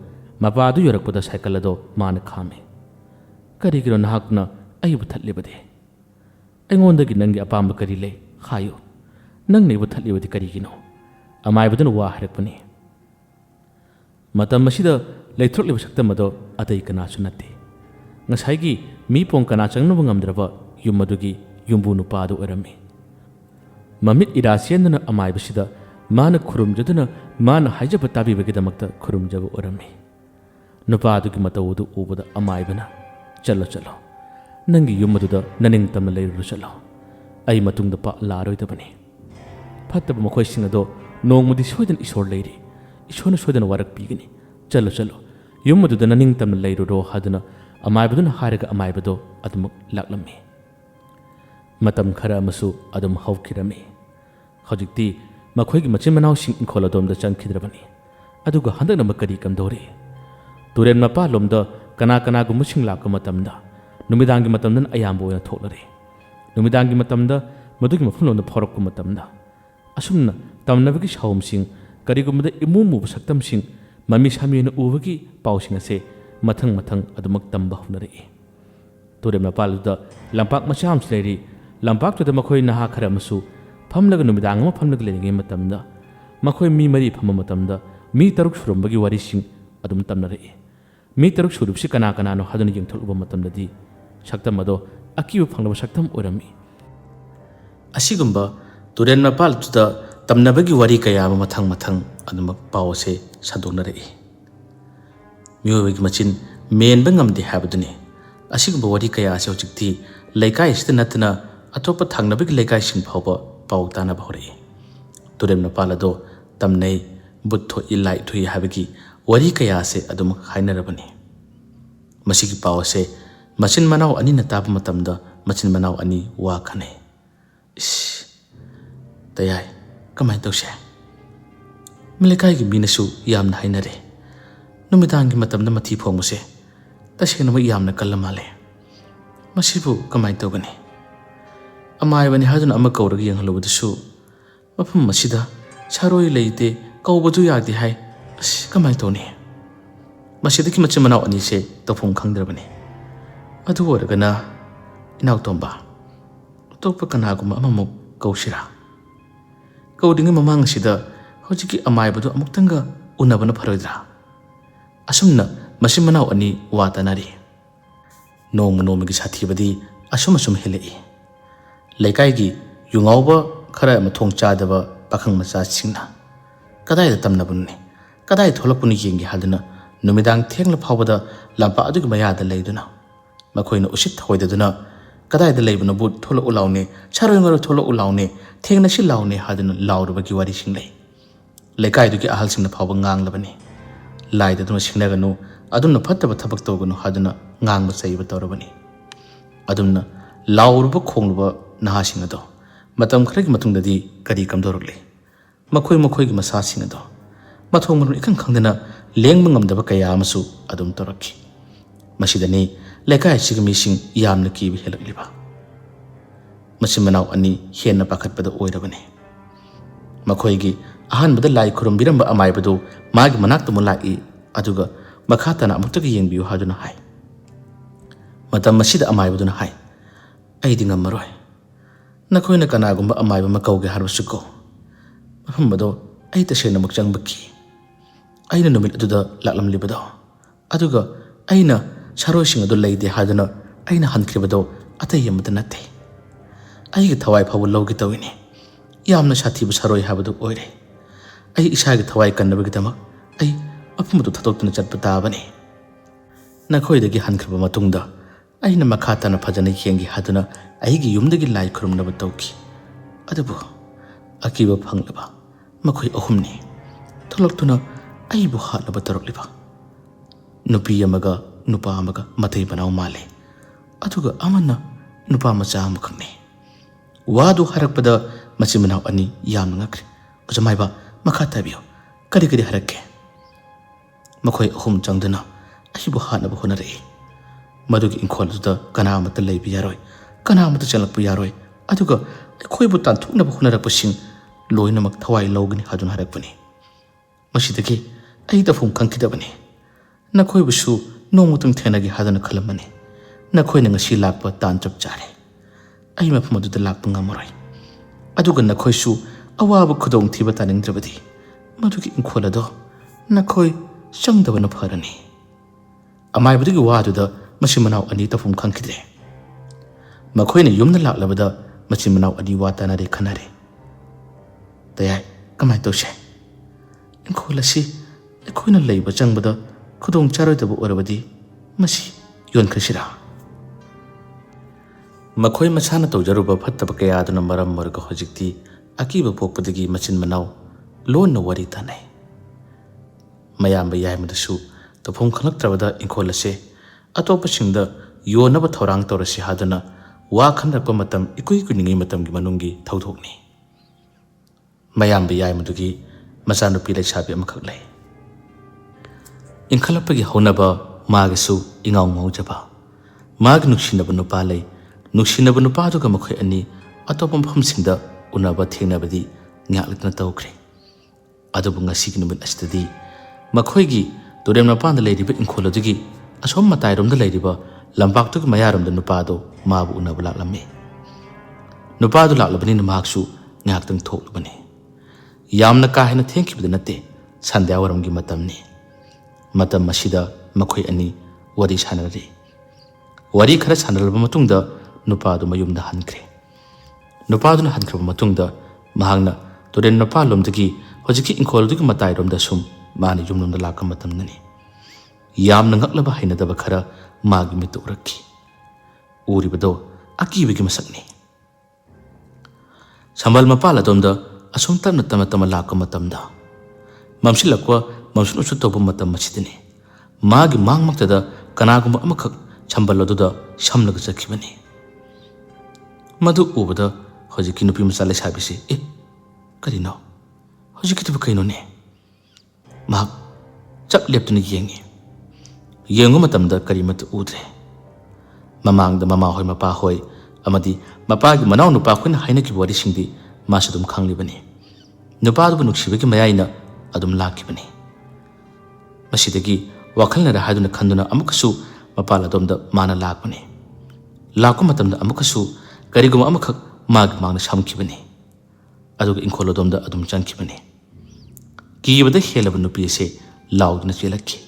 ꯃꯄꯥ ꯑꯗꯨ ꯌꯧꯔꯛꯄꯗ ꯁꯥꯏꯀꯜ ꯑꯗꯣ ꯃꯥꯅ ꯈꯥꯝꯃꯤ꯫ ꯀꯔꯤꯒꯤꯅꯣ ꯅꯍꯥꯛꯅ ꯑꯩꯕꯨ ꯊꯠꯂꯤꯕꯗꯤ? ꯑꯩꯉꯣꯟꯗꯒꯤ ꯅꯪꯒꯤ ꯑꯄꯥꯝꯕ ꯀꯔꯤ ꯂꯩ? ꯍꯥꯏꯌꯨ꯫ ꯅꯪꯅ ꯑꯩꯕꯨ ꯊꯠꯂꯤꯕꯗꯤ ꯀꯔꯤꯒꯤꯅꯣ? ꯑꯃꯥꯏꯕꯗꯨꯅ ꯋꯥ ꯍꯥꯏꯔꯛꯄꯅꯤ꯫ ꯃꯇꯝ ꯑꯁꯤꯗ ꯂꯩꯊꯣꯛꯂꯤꯕ ꯁꯛꯇꯝ ꯑꯗꯣ ꯑꯇꯩ ꯀꯅꯥꯁꯨ ꯅꯠꯇꯦ, ꯉꯁꯥꯏꯒꯤ ꯃꯤ ꯄꯣꯡ ꯀꯅꯥ ꯆꯪꯅꯕ ꯉꯝꯗ꯭ꯔꯕ ꯌꯨꯝ ꯑꯗꯨꯒꯤ ꯌꯨꯝꯕꯨ ꯅꯨꯄꯥ ꯑꯗꯨ ꯑꯣꯏꯔꯝꯃꯤ꯫ ꯃꯃꯤꯠ ꯏꯔꯥ ꯆꯦꯟꯗꯨꯅ ꯑꯃꯥꯏꯕꯁꯤꯗ ꯃꯥꯅ ꯈꯨꯔꯨꯝꯖꯗꯨꯅ ꯃꯥꯅ ꯍꯥꯏꯖꯕ ꯇꯥꯕꯤꯕꯒꯤꯗꯃꯛꯇ ꯈꯨꯔꯨꯝꯖꯕ ꯑꯣꯏꯔꯝꯃꯤ꯫ ꯅꯨꯄꯥ ꯑꯗꯨꯒꯤ ꯃꯇꯧ ꯑꯗꯨ ꯎꯕꯗ ꯑꯃꯥꯏꯕꯅ ꯆꯠꯂꯣ ꯅꯪꯒꯤ ꯌꯨꯝ ꯑꯗꯨꯗ ꯅꯅꯤꯡꯇꯝꯅ ꯂꯩꯔꯨꯔꯣ ꯆꯠꯂꯣ, ꯑꯩ ꯃꯇꯨꯡꯗ ꯄꯥꯛ ꯂꯥꯛꯑꯔꯣꯏꯗꯕꯅꯤ꯫ ꯐꯠꯇꯕ ꯃꯈꯣꯏꯁꯤꯡ ꯑꯗꯣ ꯅꯣꯡꯃꯗꯤ ꯁꯣꯏꯗꯅ ꯏꯁꯣꯔ ꯂꯩꯔꯤ, ꯏꯁꯣꯔꯅ ꯁꯣꯏꯗꯅ ꯋꯥꯔꯛꯄꯤꯒꯅꯤ, ꯆꯠꯂꯣ ꯌꯨꯝ ꯑꯗꯨꯗ ꯅꯅꯤꯡꯇꯝꯅ ꯂꯩꯔꯨꯔꯣ ꯍꯥꯏꯗꯨꯅ ꯑꯃꯥꯏꯕꯗꯨꯅ ꯍꯥꯏꯔꯒ ꯑꯃꯥꯏꯕꯗꯣ ꯑꯗꯨꯃꯛ ꯂꯥꯛꯂꯝꯃꯤ꯫ ꯃꯇꯝ ꯈꯔ ꯑꯃꯁꯨ ꯑꯗꯨꯝ ꯍꯧꯈꯤꯔꯝꯃꯤ꯫ ꯍꯧꯖꯤꯛꯇꯤ ꯃꯈꯣꯏꯒꯤ ꯃꯆꯤꯟ ꯃꯅꯥꯎꯁꯤꯡ ꯏꯪꯈꯣꯜ ꯑꯗꯣꯝꯗ ꯆꯪꯈꯤꯗ꯭ꯔꯕꯅꯤ꯫ ꯑꯗꯨꯒ ꯍꯟꯗꯛꯅ ꯀꯔꯤ ꯀꯝꯗꯧꯔꯤ? ꯇꯨꯔꯦꯟ ꯃꯄꯥꯟꯂꯣꯝꯗ ꯀꯅꯥꯒꯨꯝꯕꯁꯤꯡ ꯂꯥꯛꯄ ꯃꯇꯝꯗ ꯅꯨꯃꯤꯗꯥꯡꯒꯤ ꯃꯇꯝꯗꯅ ꯑꯌꯥꯝꯕ ꯑꯣꯏꯅ ꯊꯣꯛꯂꯔꯤ꯫ ꯅꯨꯃꯤꯗꯥꯡꯒꯤ ꯃꯇꯝꯗ ꯃꯗꯨꯒꯤ ꯃꯐꯝꯂꯣꯝꯗ ꯐꯥꯎꯔꯛꯄ ꯃꯇꯝꯗ ꯑꯁꯨꯝꯅ ꯇꯝꯅꯕꯒꯤ ꯁꯥꯎꯝꯁꯤꯡ, ꯀꯔꯤꯒꯨꯝꯕꯗ ꯏꯃꯨ ꯃꯨꯕ ꯁꯛꯇꯝꯁꯤꯡ, ꯃꯃꯤ ꯁꯥꯃꯤ ꯑꯣꯏꯅ ꯎꯕꯒꯤ ꯄꯥꯎꯁꯤꯡ ꯑꯁꯦ ꯃꯊꯪ ꯑꯗꯨꯃꯛ ꯇꯝꯕ ꯍꯧꯅꯔꯛꯏ꯫ ꯇꯨꯔꯦꯟ ꯃꯄꯥꯟꯗꯨꯗ ꯂꯝꯄꯥꯛ ꯃꯆꯥ ꯑꯃꯁꯨ ꯂꯩꯔꯤ꯫ ꯂꯝꯄꯥꯛꯇꯨꯗ ꯃꯈꯣꯏ ꯅꯍꯥ ꯈꯔ ꯑꯃꯁꯨ ꯐꯝꯂꯒ ꯅꯨꯃꯤꯗꯥꯡ ꯑꯃ ꯐꯝꯂꯒ ꯂꯩꯔꯤꯉꯩ ꯃꯇꯝꯗ ꯃꯈꯣꯏ ꯃꯤ 4 ꯐꯝꯕ ꯃꯇꯝꯗ ꯃꯤ 6 ꯁꯨꯔꯝꯕꯒꯤ ꯋꯥꯔꯤꯁꯤꯡ ꯑꯗꯨꯝ ꯇꯝꯅꯔꯛꯏ꯫ ꯃꯤ 6 ꯁꯨꯔꯤꯕꯁꯤ ꯀꯅꯥꯅꯣ ꯍꯥꯏꯗꯨꯅ ꯌꯦꯡꯊꯣꯛꯂꯨꯕ ꯃꯇꯝꯗꯗꯤ ꯁꯛꯇꯝ ꯑꯗꯣ ꯑꯀꯤꯕ ꯐꯪꯂꯕ ꯁꯛꯇꯝ ꯑꯣꯏꯔꯝꯃꯤ꯫ ꯑꯁꯤꯒꯨꯝꯕ ꯇꯨꯔꯦꯟ ꯃꯄꯥꯟꯗꯨꯗ ꯇꯝꯅꯕꯒꯤ ꯋꯥꯔꯤ ꯀꯌꯥ ꯑꯃ ꯃꯊꯪ ꯑꯗꯨꯃꯛ ꯄꯥꯎ ꯑꯁꯦ ꯁꯟꯗꯣꯛꯅꯔꯛꯏ꯫ ꯃꯤꯑꯣꯏꯕꯒꯤ ꯃꯆꯤꯟ ꯃꯦꯟꯕ ꯉꯝꯗꯦ ꯍꯥꯏꯕꯗꯨꯅꯤ꯫ ꯑꯁꯤꯒꯨꯝꯕ ꯋꯥꯔꯤ ꯀꯌꯥ ꯑꯁꯤ ꯍꯧꯖꯤꯛꯇꯤ ꯂꯩꯀꯥꯏ ꯑꯁꯤꯗ ꯅꯠꯇꯅ ꯑꯇꯣꯞꯄ ꯊꯪꯅꯕꯒꯤ ꯂꯩꯀꯥꯏꯁꯤꯡ ꯐꯥꯎꯕ ꯄꯥꯎ ꯇꯥꯅꯕ ꯍꯧꯔꯛꯏ꯫ ꯇꯨꯔꯦꯟ ꯃꯄꯥꯟ ꯑꯗꯣ ꯇꯝꯅꯩ, ꯕꯨꯠ ꯊꯣꯛꯏ ꯂꯥꯏ ꯊꯣꯛꯏ ꯍꯥꯏꯕꯒꯤ ꯋꯥꯔꯤ ꯀꯌꯥ ꯑꯁꯦ ꯑꯗꯨꯝ ꯍꯥꯏꯅꯔꯕꯅꯤ꯫ ꯃꯁꯤꯒꯤ ꯄꯥꯎ ꯑꯁꯦ ꯃꯆꯤꯟ ꯃꯅꯥꯎ ꯑꯅꯤꯅ ꯇꯥꯕ ꯃꯇꯝꯗ ꯃꯆꯤꯟ ꯃꯅꯥꯎ ꯑꯅꯤ ꯋꯥ ꯈꯟꯅꯩ꯫ ꯇꯌꯥꯏ, ꯀꯃꯥꯏꯅ ꯇꯧꯁꯦ? ꯂꯩꯀꯥꯏꯒꯤ ꯃꯤꯅꯁꯨ ꯌꯥꯝꯅ ꯍꯥꯏꯅꯔꯦ, ꯅꯨꯃꯤꯗꯥꯡꯒꯤ ꯃꯇꯝꯗ ꯃꯊꯤ ꯐꯣꯡꯕꯁꯦ ꯇꯁꯦꯡꯅꯃꯛ ꯌꯥꯝꯅ ꯀꯜꯂ ꯃꯥꯜꯂꯦ꯫ ꯃꯁꯤꯕꯨ ꯀꯃꯥꯏꯅ ꯇꯧꯒꯅꯤ? ꯑꯃꯥꯏꯕꯅꯤ ꯍꯥꯏꯗꯨꯅ ꯑꯃ ꯀꯧꯔꯒ ꯌꯦꯡꯍꯜꯂꯨꯕꯗꯁꯨ ꯃꯐꯝ ꯑꯁꯤꯗ ꯁꯥꯔꯣꯏ ꯂꯩꯇꯦ, ꯀꯧꯕꯁꯨ ꯌꯥꯗꯦ ꯍꯥꯏ꯫ ꯀꯃꯥꯏꯅ ꯇꯧꯅꯤ? ꯃꯁꯤꯗꯒꯤ ꯃꯆꯤꯟ ꯃꯅꯥꯎ ꯑꯅꯤꯁꯦ ꯇꯧꯐꯝ ꯈꯪꯗ꯭ꯔꯕꯅꯤ꯫ ꯑꯗꯨ ꯑꯣꯏꯔꯒꯅ ꯏꯅꯥꯎꯇꯣꯝꯕ, ꯑꯇꯣꯞꯄ ꯀꯅꯥꯒꯨꯝꯕ ꯑꯃꯃꯨꯛ ꯀꯧꯁꯤꯔꯥ? ꯀꯧꯗ꯭ꯔꯤꯉꯩ ꯃꯃꯥꯡ ꯑꯁꯤꯗ ꯍꯧꯖꯤꯛꯀꯤ ꯑꯃꯥꯏꯕꯗꯣ ꯑꯃꯨꯛꯇꯪꯒ ꯎꯅꯕꯅ ꯐꯔꯣꯏꯗ꯭ꯔꯥ? ꯑꯁꯨꯝꯅ ꯃꯆꯤꯟ ꯃꯅꯥꯎ ꯑꯅꯤ ꯋꯥ ꯇꯥꯅꯔꯤ꯫ ꯅꯣꯡꯃꯒꯤ ꯁꯥꯊꯤꯕꯗꯤ ꯑꯁꯨꯝ ꯍꯦꯜꯂꯛꯏ꯫ ꯂꯩꯀꯥꯏꯒꯤ ꯌꯨꯉꯥꯎꯕ ꯈꯔ ꯃꯊꯣꯡ ꯆꯥꯗꯕ ꯄꯥꯈꯪ ꯃꯆꯥꯁꯤꯡꯅ ꯀꯗꯥꯏꯗ ꯇꯝꯅꯕꯅꯣꯅꯦ, ꯀꯗꯥꯏ ꯊꯣꯛꯂꯛꯄꯅꯣ ꯌꯦꯡꯒꯦ ꯍꯥꯏꯗꯨꯅ ꯅꯨꯃꯤꯗꯥꯡ ꯊꯦꯡꯂ ꯐꯥꯎꯕꯗ ꯂꯝꯄꯥꯛ ꯑꯗꯨꯒꯤ ꯃꯌꯥꯗ ꯂꯩꯗꯨꯅ ꯃꯈꯣꯏꯅ ꯎꯁꯤꯠ ꯊꯑꯣꯏꯗꯗꯨꯅ ꯀꯗꯥꯏꯗ ꯂꯩꯕꯅꯣ ꯕꯨꯠ ꯊꯣꯛꯂꯛꯎ ꯂꯥꯎꯅꯦ, ꯁꯥꯔꯣꯏ ꯉꯥꯔꯣꯏ ꯊꯣꯛꯂꯛꯎ ꯂꯥꯎꯅꯦ, ꯊꯦꯡꯅꯁꯤ ꯂꯥꯎꯅꯦ ꯍꯥꯏꯗꯨꯅ ꯂꯥꯎꯔꯨꯕꯒꯤ ꯋꯥꯔꯤꯁꯤꯡ ꯂꯩ꯫ ꯂꯩꯀꯥꯏꯗꯨꯒꯤ ꯑꯍꯜꯁꯤꯡꯅ ꯐꯥꯎꯕ ꯉꯥꯡꯂꯕꯅꯤ꯫ ꯂꯥꯏꯗꯗꯨꯅ ꯁꯤꯡꯅꯒꯅꯨ, ꯑꯗꯨꯝꯅ ꯐꯠꯇꯕ ꯊꯕꯛ ꯇꯧꯒꯅꯨ ꯍꯥꯏꯗꯨꯅ ꯉꯥꯡꯕ ꯆꯩꯕ ꯇꯧꯔꯕꯅꯤ꯫ ꯑꯗꯨꯝꯅ ꯂꯥꯎꯔꯨꯕ ꯈꯣꯡꯂꯨꯕ ꯅꯍꯥꯁꯤꯡ ꯑꯗꯣ ꯃꯇꯝ ꯈꯔꯒꯤ ꯃꯇꯨꯡꯗꯗꯤ ꯀꯔꯤ ꯀꯝꯗꯧꯔꯛꯂꯤ? ꯃꯈꯣꯏꯒꯤ ꯃꯁꯥꯁꯤꯡ ꯑꯗꯣ ꯃꯊꯣꯡ ꯃꯔꯝ ꯏꯈꯪ ꯈꯪꯗꯅ ꯂꯦꯡꯕ ꯉꯝꯗꯕ ꯀꯌꯥ ꯑꯃꯁꯨ ꯑꯗꯨꯝ ꯇꯧꯔꯛꯈꯤ꯫ ꯃꯁꯤꯗꯅꯤ lekai sigmi sing yamna ki bi helak liba machim manau ani henna pakhat pada oirabani makhoi gi ahan bada lai khurum biramba amai badu magi manak to mulai aduga makhatana amukta gi yengbiu haduna hai matam masida amai baduna hai ai dinga maroi nakhoi na kana gumba amai ba makau ge harbu suko mafambado ai ta sena mukjang bakki aina numit aduda laklam libado aduga aina saroi sing adu leide haduna aina hankribado atai yamata natte ai gi thawai phabu logi tawini yamna sathi bu saroi habadu oire ai isa gi thawai kannaba gi tama ai apumadu thatoktuna chatpa tabani nakhoi dagi hankraba matungda aina makhatana phajana yengi haduna ai gi yumdagi lai khurumnaba tawki adubu akiba phanglaba makhoi ahumni tholoktuna ai bu halaba tarokliba nupi amaga nupa amaga matai banau male aduga amana nupa macha amakhne wadu harakpada machimanau ani yam ngakri ojamaiba makhata biyo kari kari harakke makhoi ahum changdana aibu hanabu honare madugi inkhol da kana amata leibi yaroi kana amata chalakpu yaroi aduga khoi bu tan thuknabu honarakpu sing loina mak thawai logni hadun harakpani masidagi ai da phum khangkidabani nakhoi busu nomutung thenagi hadana khalamani nakhoi na ngasi lakpa tan chap chare ai mafmadu da lakpa ngamoroi aduga nakhoi su awabu khudong thiba taningdrabadi madugi inkhol ado nakhoi changdabana pharani amai budigi wadu da machimanau ani tafum khangkidre makhoi na yumna laklabada machimanau ani watana re khanare tayai kamai tose inkhol asi khoi na leiba changbada khudong charoi dabu orabadi masi yon khashira makhoi machana tawjaruba phattaba kaya aduna maram marga hojikti akiba pokpadagi machin manau lon na wari tanai mayamba yaimudasu tafum khanaktrabada inkhol ase atopasingda yonaba thorang torasi haduna wa khanrakpa matam ikui kuningi matamgi manungi thauthokni mayamba yaimudugi machanupi leisabi amakhak lei inkhalappagi honaba magasu ingau maujaba mag nuksinaba nupa lei nuksinaba nupa duga makhoi ani atopam phamsingda unaba thengnabadi ngalakna tawkre adubu ngasigi numit astadi makhoigi torem napanda leiriba inkholadagi asom matai romda leiriba lambaktuk mayaromda nupado mabu unaba laklame nupado laklabani namaksu ngaktang thoklubani yamna kahena thengkibda natte sandya waramgi matamni matam masida makhoi ani wari sanare wari khara sanaraba matungda nupado mayumda hankre nupaduna hankraba matungda mahangna toren napa lomdagi hojiki inkholadugi matai romda sum mani yumnomda lakka matamnani yamna ngaklaba hainadaba khara magi mitu urakki uribado akibigi masakni sambal mapala domda asum tamna tama lakka matamda mamsilakwa mamsun usu tobu matam masidini magi mangmaktada kanagumba amakhak sambal aduda samlaga chakhibani madu ubada hojiki nupi masala sabisi karino hojiki tubu kaino ne mak chap leptuna yengi yengu matamda karimatu udre mamangda mama hoi mapa hoi amadi mapa gi manau nupa khuna haina ki wari singdi masadum khanglibani nupa du nuksibagi mayaina adum lakibani masidagi wakhalna ra haduna khanduna amukasu mapa ladomda mana lakbani lakku matamda amukasu kariguma amukhak mag mangna samkibani aduga inkholodomda adum changkibani kibada helaba nupi ase laudna chelakki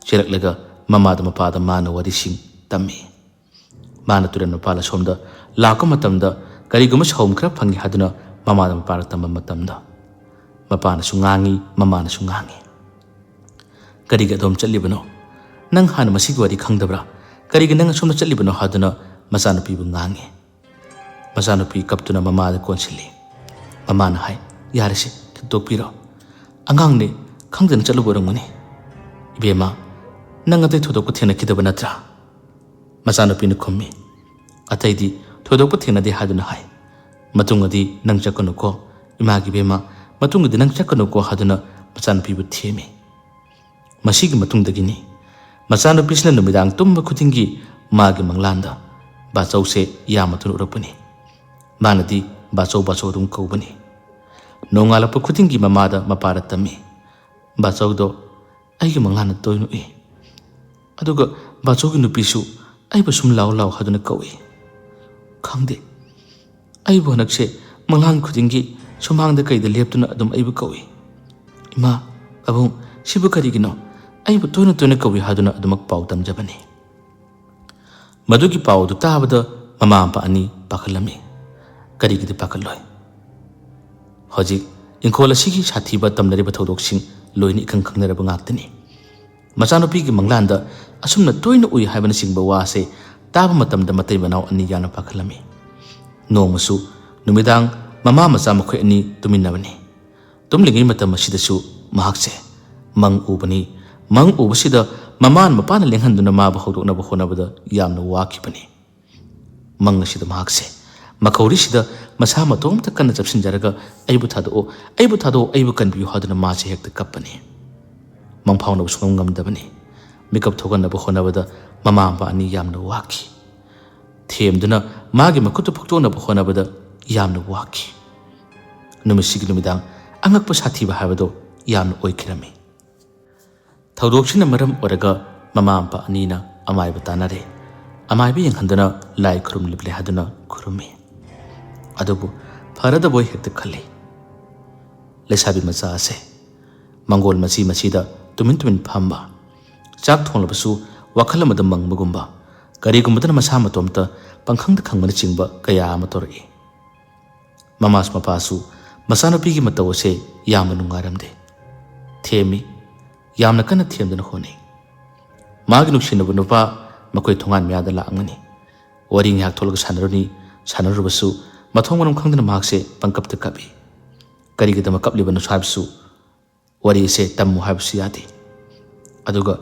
chelaklaga mamada mapada mana wari sing tammi mana turan mapala somda lakku matamda kariguma saum khra phangi haduna mamada mapara tamba matamda mapana sungangi mamana sungangi kariga dom chalibano nang han masigi wari khangdabra kariga nang somna chalibano haduna masanupi bu ngangi masanupi kaptuna mamada konsili mamana hai yarese thitokpiro angang ne khangdan chalu borangani ibema nang atai thodok thena kidaba natra masanupi ne khommi ataidi thodok thena de haduna hai matungadi nang chakanu ko imagi bema matungadi nang chakanu ko haduna masanupi bu themi masigi matungdagini ꯃꯆꯥꯅꯨꯄꯤꯁꯤꯅ ꯅꯨꯃꯤꯗꯥꯡ ꯇꯨꯝꯕ ꯈꯨꯗꯤꯡꯒꯤ ꯃꯥꯒꯤ ꯃꯪꯂꯥꯟꯗ ꯕꯥꯆꯧꯁꯦ ꯌꯥꯝꯅ ꯊꯨꯅ ꯎꯔꯛꯄꯅꯤ꯫ ꯃꯥꯅꯗꯤ ꯕꯥꯆꯧ ꯕꯥꯆꯧ ꯑꯗꯨꯝ ꯀꯧꯕꯅꯤ꯫ ꯅꯣꯡꯉꯥꯜꯂꯛꯄ ꯈꯨꯗꯤꯡꯒꯤ ꯃꯃꯥꯗ ꯃꯄꯥꯗ ꯇꯝꯃꯤ, ꯕꯥꯆꯧꯗꯣ ꯑꯩꯒꯤ ꯃꯪꯂꯥꯟꯗ ꯇꯣꯏꯅ ꯎꯏ, ꯑꯗꯨꯒ ꯕꯥꯆꯧꯒꯤ ꯅꯨꯄꯤꯁꯨ ꯑꯩꯕꯨ ꯁꯨꯝ ꯂꯥꯎ ꯂꯥꯎ ꯍꯥꯏꯗꯨꯅ ꯀꯧꯏ꯫ ꯈꯪꯗꯦ, ꯑꯩꯕꯨ ꯍꯟꯗꯛꯁꯦ ꯃꯪꯂꯥꯟ ꯈꯨꯗꯤꯡꯒꯤ ꯁꯨꯃꯥꯡꯗ ꯀꯩꯗ ꯂꯦꯞꯇꯨꯅ ꯑꯗꯨꯝ ꯑꯩꯕꯨ ꯀꯧꯏ꯫ ꯏꯃꯥ, ꯄꯥꯕꯨꯡ, ꯁꯤꯕꯨ ꯀꯔꯤꯒꯤꯅꯣ? ꯑꯩꯕꯨ ꯇꯣꯏꯅ ꯇꯣꯏꯅ ꯀꯧꯏ ꯍꯥꯏꯗꯨꯅ ꯑꯗꯨꯃꯛ ꯄꯥꯎ ꯇꯝꯖꯕꯅꯤ꯫ ꯃꯗꯨꯒꯤ ꯄꯥꯎ ꯑꯗꯨ ꯇꯥꯕꯗ ꯃꯃꯥ ꯃꯄꯥ ꯑꯅꯤ ꯄꯥꯈꯠꯂꯝꯃꯤ꯫ ꯀꯔꯤꯒꯤꯗꯤ ꯄꯥꯈꯠꯂꯣꯏ? ꯍꯧꯖꯤꯛ ꯏꯪꯈꯣꯜ ꯑꯁꯤꯒꯤ ꯁꯥꯊꯤꯕ ꯇꯝꯅꯔꯤꯕ ꯊꯧꯗꯣꯛꯁꯤꯡ ꯂꯣꯏꯅ ꯏꯈꯪ ꯈꯪꯅꯔꯕ ꯉꯥꯛꯇꯅꯤ꯫ ꯃꯆꯥꯅꯨꯄꯤꯒꯤ ꯃꯪꯂꯥꯟꯗ ꯑꯁꯨꯝꯅ ꯇꯣꯏꯅ ꯎꯏ ꯍꯥꯏꯕꯅꯆꯤꯡꯕ ꯋꯥꯁꯦ ꯇꯥꯕ ꯃꯇꯝꯗ ꯃꯇꯩ ꯃꯅꯥꯎ ꯑꯅꯤ ꯌꯥꯝꯅ ꯄꯥꯈꯠꯂꯝꯃꯤ꯫ ꯅꯣꯡꯃꯁꯨ ꯅꯨꯃꯤꯗꯥꯡ ꯃꯃꯥ ꯃꯆꯥ ꯃꯈꯣꯏ ꯑꯅꯤ ꯇꯨꯃꯤꯟꯅꯕꯅꯤ꯫ ꯇꯨꯝꯂꯤꯉꯩ ꯃꯇꯝ ꯑꯁꯤꯗꯁꯨ ꯃꯍꯥꯛꯁꯦ ꯃꯪ ꯎꯕꯅꯤ꯫ ꯃꯪ ꯎꯕꯁꯤꯗ ꯃꯃꯥꯅ ꯃꯄꯥꯅ ꯂꯦꯡꯍꯟꯗꯨꯅ ꯃꯥꯕꯨ ꯍꯧꯗꯣꯛꯅꯕ ꯍꯣꯠꯅꯕꯗ ꯌꯥꯝꯅ ꯋꯥꯈꯤꯕꯅꯤ꯫ ꯃꯪ ꯑꯁꯤꯗ ꯃꯍꯥꯛꯁꯦ ꯃꯈꯧꯔꯤꯁꯤꯗ ꯃꯁꯥ ꯃꯇꯣꯝꯇ ꯀꯟꯅ ꯆꯞꯁꯤꯟꯖꯔꯒ ꯑꯩꯕꯨ ꯊꯥꯗꯣꯛꯑꯣ, ꯑꯩꯕꯨ ꯊꯥꯗꯣꯛꯑꯣ, ꯑꯩꯕꯨ ꯀꯟꯕꯤꯌꯨ ꯍꯥꯏꯗꯨꯅ ꯃꯥꯁꯦ ꯍꯦꯛꯇ ꯀꯞꯄꯅꯤ꯫ ꯃꯪꯐꯥꯎꯅꯕ ꯁꯨꯡꯉꯝ ꯉꯝꯗꯕꯅꯤ꯫ ꯃꯤꯀꯞ ꯊꯣꯛꯍꯟꯅꯕ ꯍꯣꯠꯅꯕꯗ ꯃꯃꯥ ꯃꯄꯥ ꯑꯅꯤ ꯌꯥꯝꯅ ꯋꯥꯈꯤ꯫ ꯊꯦꯝꯗꯨꯅ ꯃꯥꯒꯤ ꯃꯈꯨꯠꯇꯨ ꯐꯨꯛꯇꯣꯛꯅꯕ ꯍꯣꯠꯅꯕꯗ ꯌꯥꯝꯅ ꯋꯥꯈꯤ꯫ ꯅꯨꯃꯤꯠꯁꯤꯒꯤ ꯅꯨꯃꯤꯗꯥꯡ ꯑꯉꯛꯄ ꯁꯥꯊꯤꯕ ꯍꯥꯏꯕꯗꯣ ꯌꯥꯝꯅ ꯑꯣꯏꯈꯤꯔꯝꯃꯤ꯫ ꯊꯧꯗꯣꯛꯁꯤꯅ ꯃꯔꯝ ꯑꯣꯏꯔꯒ ꯃꯃꯥ ꯃꯄꯥ ꯑꯅꯤꯅ ꯑꯃꯥꯏꯕ ꯇꯥꯟꯅꯔꯦ꯫ ꯑꯃꯥꯏꯕ ꯌꯦꯡꯍꯟꯗꯨꯅ ꯂꯥꯏ ꯈꯨꯔꯨꯝꯂꯤꯕꯅꯤ ꯍꯥꯏꯗꯨꯅ ꯈꯨꯔꯨꯝꯃꯤ꯫ ꯑꯗꯨꯕꯨ ꯐꯔꯗꯕꯣꯏ ꯍꯦꯛꯇ ꯈꯜꯂꯤ꯫ ꯂꯩꯁꯥꯕꯤ ꯃꯆꯥ ꯑꯁꯦ ꯃꯪꯒꯣꯜ ꯃꯆꯤ ꯃꯆꯤꯗ ꯇꯨꯃꯤꯟ ꯇꯨꯃꯤꯟ ꯐꯝꯕ, ꯆꯥꯛ ꯊꯣꯡꯂꯕꯁꯨ ꯋꯥꯈꯜ ꯑꯃꯗ ꯃꯪꯕꯒꯨꯝꯕ, ꯀꯔꯤꯒꯨꯝꯕꯗꯅ ꯃꯁꯥ ꯃꯇꯣꯝꯇ ꯄꯪꯈꯪꯗ ꯈꯪꯕꯅꯆꯤꯡꯕ ꯀꯌꯥ ꯑꯃ ꯇꯧꯔꯛꯏ꯫ ꯃꯃꯥꯁꯨ ꯃꯄꯥꯁꯨ ꯃꯆꯥꯅꯨꯄꯤꯒꯤ ꯃꯇꯧ ꯑꯁꯦ ꯌꯥꯝꯅ ꯅꯨꯡꯉꯥꯏꯔꯝꯗꯦ꯫ ꯊꯦꯝꯃꯤ, ꯌꯥꯝꯅ ꯀꯟꯅ ꯊꯦꯝꯗꯨꯅ ꯍꯣꯠꯅꯩ꯫ ꯃꯥꯒꯤ ꯅꯨꯡꯁꯤꯅꯕ ꯅꯨꯄꯥ ꯃꯈꯣꯏ ꯊꯣꯡꯒꯥꯟ ꯃꯌꯥꯗ ꯂꯥꯛꯑꯝꯒꯅꯤ꯫ ꯋꯥꯔꯤ ꯉꯥꯏꯍꯥꯛ ꯊꯣꯛꯂꯒ ꯁꯥꯟꯅꯔꯨꯅꯤ꯫ ꯁꯥꯟꯅꯔꯨꯕꯁꯨ ꯃꯊꯣꯡ ꯃꯔꯝ ꯈꯪꯗꯅ ꯃꯍꯥꯛꯁꯦ ꯄꯪꯀꯞꯇ ꯀꯞꯄꯤ꯫ ꯀꯔꯤꯒꯤꯗꯃꯛ ꯀꯞꯂꯤꯕꯅꯣ ꯍꯥꯏꯕꯁꯨ, ꯋꯥꯔꯤ ꯑꯁꯦ ꯇꯝꯃꯨ ꯍꯥꯏꯕꯁꯨ ꯌꯥꯗꯦ꯫ ꯑꯗꯨꯒ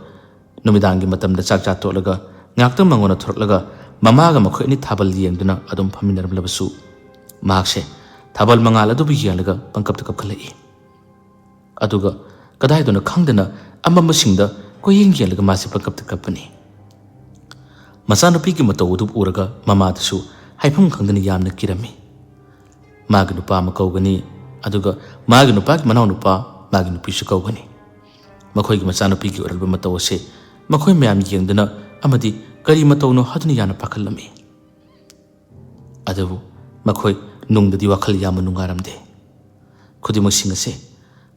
ꯅꯨꯃꯤꯗꯥꯡꯒꯤ ꯃꯇꯝꯗ ꯆꯥꯛ ꯆꯥ ꯇꯣꯠꯂꯒ ꯉꯥꯏꯍꯥꯛꯇꯪ ꯃꯉꯣꯟꯗ ꯊꯣꯔꯛꯂꯒ ꯃꯃꯥꯒ ꯃꯈꯣꯏ ꯑꯅꯤ ꯊꯥꯕꯜ ꯌꯦꯡꯗꯨꯅ ꯑꯗꯨꯝ ꯐꯝꯃꯤꯟꯅꯔꯝꯂꯕꯁꯨ ꯃꯍꯥꯛꯁꯦ ꯊꯥꯕꯜ ꯃꯉꯥꯜ ꯑꯗꯨꯕꯨ ꯌꯦꯡꯂꯒ ꯄꯪꯀꯞꯇ ꯀꯞꯈꯠꯂꯛꯏ꯫ ꯑꯗꯨꯒ ꯀꯗꯥꯏꯗꯅꯣ ꯈꯪꯗꯅ ꯑꯃꯝꯕꯁꯤꯡꯗ ꯀꯣꯏꯌꯦꯡ ꯌꯦꯡꯂꯒ ꯃꯥꯁꯦ ꯄꯪꯀꯞꯇ ꯀꯞꯄꯅꯤ꯫ ꯃꯆꯥꯅꯨꯄꯤꯒꯤ ꯃꯇꯧ ꯑꯗꯨ ꯎꯔꯒ ꯃꯃꯥꯗꯨꯁꯨ ꯍꯥꯏꯐꯝ ꯈꯪꯗꯅ ꯌꯥꯝꯅ ꯀꯤꯔꯝꯃꯤ꯫ ꯃꯥꯒꯤ ꯅꯨꯄꯥ ꯑꯃ ꯀꯧꯒꯅꯤ, ꯑꯗꯨꯒ ꯃꯥꯒꯤ ꯅꯨꯄꯥꯒꯤ ꯃꯅꯥꯎꯅꯨꯄꯥ ꯃꯥꯒꯤ ꯅꯨꯄꯤꯁꯨ ꯀꯧꯒꯅꯤ꯫ ꯃꯈꯣꯏꯒꯤ ꯃꯆꯥꯅꯨꯄꯤꯒꯤ ꯑꯣꯏꯔꯛꯄ ꯃꯇꯧ ꯑꯁꯦ ꯃꯈꯣꯏ ꯃꯌꯥꯝ ꯌꯦꯡꯗꯨꯅ ꯑꯃꯗꯤ ꯀꯔꯤ ꯃꯇꯧꯅꯣ ꯍꯥꯏꯗꯨꯅ ꯌꯥꯝꯅ ꯄꯥꯈꯠꯂꯝꯃꯤ꯫ ꯑꯗꯨꯕꯨ ꯃꯈꯣꯏ ꯅꯨꯡꯗꯗꯤ ꯋꯥꯈꯜ ꯌꯥꯝꯅ ꯅꯨꯡꯉꯥꯏꯔꯝꯗꯦ꯫ ꯈꯨꯗꯤꯡꯃꯛꯁꯤꯡ ꯑꯁꯦ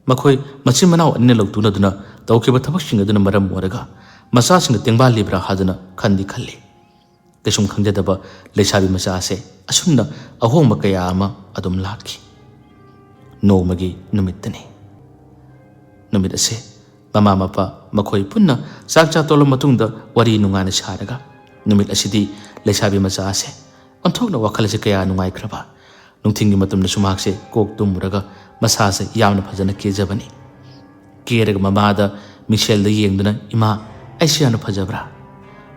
ꯃꯈꯣꯏ ꯃꯆꯤꯟ ꯃꯅꯥꯎ ꯑꯅꯤꯅ ꯂꯧꯇꯨꯅꯗꯨꯅ ꯇꯧꯈꯤꯕ ꯊꯕꯛꯁꯤꯡ ꯑꯗꯨꯅ ꯃꯔꯝ ꯑꯣꯏꯔꯒ ꯃꯆꯥꯁꯤꯡꯅ ꯇꯦꯡꯕꯥꯜꯂꯤꯕ꯭ꯔꯥ ꯍꯥꯏꯗꯨꯅ ꯈꯟꯗꯤ ꯈꯜꯂꯤ꯫ ꯀꯩꯁꯨꯝ ꯈꯪꯖꯗꯕ ꯂꯩꯁꯥꯕꯤ ꯃꯆꯥ ꯑꯁꯦ ꯑꯁꯨꯝꯅ ꯑꯍꯣꯡꯕ ꯀꯌꯥ ꯑꯃ ꯑꯗꯨꯝ ꯂꯥꯛꯈꯤ꯫ ꯅꯣꯡꯃꯒꯤ ꯅꯨꯃꯤꯠꯇꯅꯤ꯫ ꯅꯨꯃꯤꯠ ꯑꯁꯦ ꯃꯃꯥ ꯃꯄꯥ ꯃꯈꯣꯏ ꯄꯨꯟꯅ ꯆꯥꯛ ꯆꯥ ꯇꯣꯛꯂꯕ ꯃꯇꯨꯡꯗ ꯋꯥꯔꯤ ꯅꯨꯡꯉꯥꯏꯅ ꯁꯥꯔꯒ, ꯅꯨꯃꯤꯠ ꯑꯁꯤꯗꯤ ꯂꯩꯁꯥꯕꯤ ꯃꯆꯥ ꯑꯁꯦ ꯑꯣꯟꯊꯣꯛꯅ ꯋꯥꯈꯜ ꯑꯁꯦ ꯀꯌꯥ ꯅꯨꯡꯉꯥꯏꯈ꯭ꯔꯕ꯫ ꯅꯨꯡꯊꯤꯟꯒꯤ ꯃꯇꯝꯗꯁꯨ ꯃꯍꯥꯛꯁꯦ ꯀꯣꯛ ꯇꯨꯝꯃꯨꯔꯒ ꯃꯁꯥꯁꯦ ꯌꯥꯝꯅ ꯐꯖꯅ ꯀꯦꯖꯕꯅꯤ꯫ ꯀꯦꯔꯒ ꯃꯃꯥꯗ ꯃꯤꯡꯁꯦꯜꯗ ꯌꯦꯡꯗꯨꯅ, ꯏꯃꯥ, ꯑꯩꯁꯦ ꯌꯥꯝꯅ ꯐꯖꯕ꯭ꯔꯥ?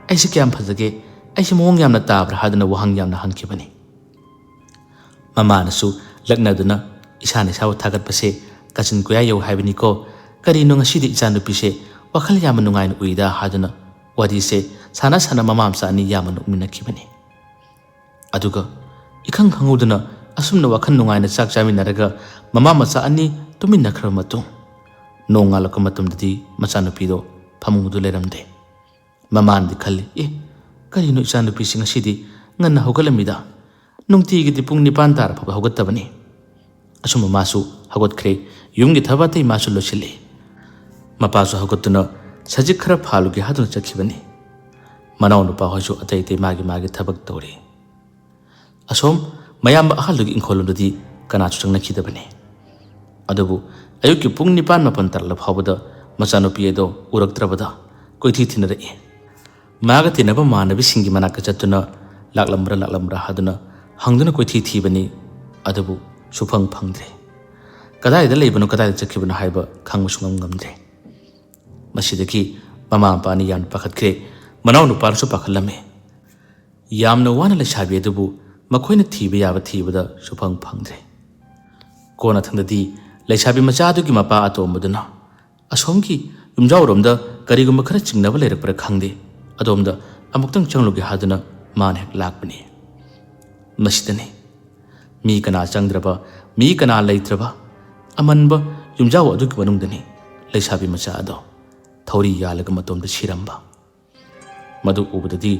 ꯑꯩꯁꯦ ꯀꯌꯥꯝ ꯐꯖꯒꯦ? ꯑꯩꯁꯦ ꯃꯑꯣꯡ ꯌꯥꯝꯅ ꯇꯥꯕ꯭ꯔꯥ ꯍꯥꯏꯗꯨꯅ ꯋꯥꯍꯪ ꯌꯥꯝꯅ ꯍꯪꯈꯤꯕꯅꯤ꯫ ꯃꯃꯥꯅꯁꯨ ꯂꯛꯅꯗꯨꯅ, ꯏꯁꯥꯅ ꯏꯁꯥꯕꯨ ꯊꯥꯒꯠꯄꯁꯦ ꯀꯥꯆꯤꯟ ꯀꯣꯏꯌꯥ ꯌꯧ ꯍꯥꯏꯕꯅꯤꯀꯣ, ꯀꯔꯤꯅꯣ ꯉꯁꯤꯗꯤ ꯏꯆꯥꯅꯨꯄꯤꯁꯦ ꯋꯥꯈꯜ ꯌꯥꯝꯅ ꯅꯨꯡꯉꯥꯏꯅ ꯎꯏꯗ ꯍꯥꯏꯗꯨꯅ ꯋꯥꯔꯤꯁꯦ ꯁꯥꯟꯅ ꯁꯥꯟꯅ ꯃꯃꯥ ꯃꯆꯥ ꯑꯅꯤ ꯌꯥꯝꯅ ꯅꯣꯛꯃꯤꯟꯅꯈꯤꯕꯅꯤ꯫ ꯑꯗꯨꯒ ꯏꯈꯪ ꯈꯪꯍꯧꯗꯅ ꯑꯁꯨꯝꯅ ꯋꯥꯈꯜ ꯅꯨꯡꯉꯥꯏꯅ ꯆꯥꯛ ꯆꯥꯃꯤꯟꯅꯔꯒ ꯃꯃꯥ ꯃꯆꯥ ꯑꯅꯤ ꯇꯨꯃꯤꯟꯅꯈ꯭ꯔꯕ ꯃꯇꯨꯡ ꯅꯣꯡꯉꯥꯜꯂꯛꯄ ꯃꯇꯝꯗꯗꯤ ꯃꯆꯥꯅꯨꯄꯤꯗꯣ ꯐꯃꯨꯡꯗꯨ ꯂꯩꯔꯝꯗꯦ꯫ ꯃꯃꯥꯅꯗꯤ ꯈꯜꯂꯤ, ꯀꯔꯤꯅꯣ ꯏꯆꯥꯅꯨꯄꯤꯁꯤ ꯉꯁꯤꯗꯤ ꯉꯟꯅ ꯍꯧꯒꯠꯂꯝꯃꯤꯗ, ꯅꯨꯡꯇꯤꯒꯤꯗꯤ ꯄꯨꯡ 9 ꯇꯥꯔꯐꯥꯎꯕ ꯍꯧꯒꯠꯇꯕꯅꯤ꯫ ꯑꯁꯨꯝꯕ ꯃꯥꯁꯨ ꯍꯧꯒꯠꯈ꯭ꯔꯦ꯫ ꯌꯨꯝꯒꯤ ꯊꯕꯛ ꯑꯇꯩ ꯃꯥꯁꯨ ꯂꯣꯏꯁꯤꯜꯂꯤ꯫ ꯃꯄꯥꯁꯨ ꯍꯧꯒꯠꯇꯨꯅ ꯁꯖꯤꯛ ꯈꯔ ꯐꯥꯜꯂꯨꯒꯦ ꯍꯥꯏꯗꯨꯅ ꯆꯠꯈꯤꯕꯅꯤ꯫ ꯃꯅꯥꯎ ꯅꯨꯄꯥ ꯍꯣꯏꯁꯨ ꯑꯇꯩ ꯑꯇꯩ ꯃꯥꯒꯤ ꯊꯕꯛ ꯇꯧꯔꯤ꯫ ꯑꯁꯣꯝ ꯃꯌꯥꯝꯕ ꯑꯍꯜꯗꯨꯒꯤ ꯏꯪꯈꯣꯜꯂꯣꯝꯗꯗꯤ ꯀꯅꯥꯁꯨ ꯆꯪꯅꯈꯤꯗꯕꯅꯤ꯫ ꯑꯗꯨꯕꯨ ꯑꯌꯨꯛꯀꯤ ꯄꯨꯡ 9-10 ꯇꯥꯔꯛꯂ ꯐꯥꯎꯕꯗ ꯃꯆꯥꯅꯨꯄꯤ ꯑꯗꯣ ꯎꯔꯛꯇ꯭ꯔꯕꯗ ꯀꯣꯏꯊꯤ ꯊꯤꯅꯔꯛꯏ꯫ ꯃꯥꯒ ꯇꯤꯟꯅꯕ ꯃꯥꯟꯅꯕꯤꯁꯤꯡꯒꯤ ꯃꯅꯥꯛꯇ ꯆꯠꯇꯨꯅ ꯂꯥꯛꯂꯝꯕ꯭ꯔꯥ ꯍꯥꯏꯗꯨꯅ ꯍꯪꯗꯨꯅ ꯀꯣꯏꯊꯤ ꯊꯤꯕꯅꯤ꯫ ꯑꯗꯨꯕꯨ ꯁꯨꯐꯪ ꯐꯪꯗ꯭ꯔꯦ꯫ ꯀꯗꯥꯏꯗ ꯂꯩꯕꯅꯣ, ꯀꯗꯥꯏꯗ ꯆꯠꯈꯤꯕꯅꯣ ꯍꯥꯏꯕ ꯈꯪꯕꯁꯨ ꯉꯝꯗ꯭ꯔꯦ꯫ ꯃꯁꯤꯗꯒꯤ ꯃꯃꯥ ꯃꯄꯥꯅꯤ ꯌꯥꯝꯅ ꯄꯥꯈꯠꯈ꯭ꯔꯦ꯫ ꯃꯅꯥꯎ ꯅꯨꯄꯥꯅꯁꯨ ꯄꯥꯈꯠꯂꯝꯃꯤ꯫ ꯌꯥꯝꯅ ꯋꯥꯅ ꯂꯩꯁꯥꯕꯤ ꯑꯗꯨꯕꯨ ꯃꯈꯣꯏꯅ ꯊꯤꯕ ꯌꯥꯕ ꯊꯤꯕꯗ ꯁꯨꯐꯪ ꯐꯪꯗ꯭ꯔꯦ꯫ ꯀꯣꯟꯅꯊꯪꯗꯗꯤ ꯂꯩꯁꯥꯕꯤ ꯃꯆꯥ ꯑꯗꯨꯒꯤ ꯃꯄꯥ ꯑꯇꯣꯝꯕꯗꯨꯅ ꯑꯁꯣꯝꯒꯤ ꯌꯨꯝꯖꯥꯎꯔꯣꯝꯗ ꯀꯔꯤꯒꯨꯝꯕ ꯈꯔ ꯆꯤꯡꯅꯕ ꯂꯩꯔꯛꯄ꯭ꯔꯥ ꯈꯪꯗꯦ ꯑꯗꯣꯝꯗ ꯑꯃꯨꯛꯇꯪ ꯆꯪꯂꯨꯒꯦ ꯍꯥꯏꯗꯨꯅ ꯃꯥꯅ ꯍꯦꯛ ꯂꯥꯛꯄꯅꯤ꯫ ꯃꯁꯤꯗꯅꯤ ꯃꯤ ꯀꯅꯥ ꯆꯪꯗ꯭ꯔꯕ ꯃꯤ ꯀꯅꯥ ꯂꯩꯇ꯭ꯔꯕ ꯑꯃꯟꯕ ꯌꯨꯝꯖꯥꯎ ꯑꯗꯨꯒꯤ ꯃꯅꯨꯡꯗꯅꯤ ꯂꯩꯁꯥꯕꯤ ꯃꯆꯥ ꯑꯗꯣ ꯊꯧꯔꯤ ꯌꯥꯜꯂꯒ ꯃꯇꯣꯝꯗ ꯁꯤꯔꯝꯕ꯫ ꯃꯗꯨ ꯎꯕꯗꯗꯤ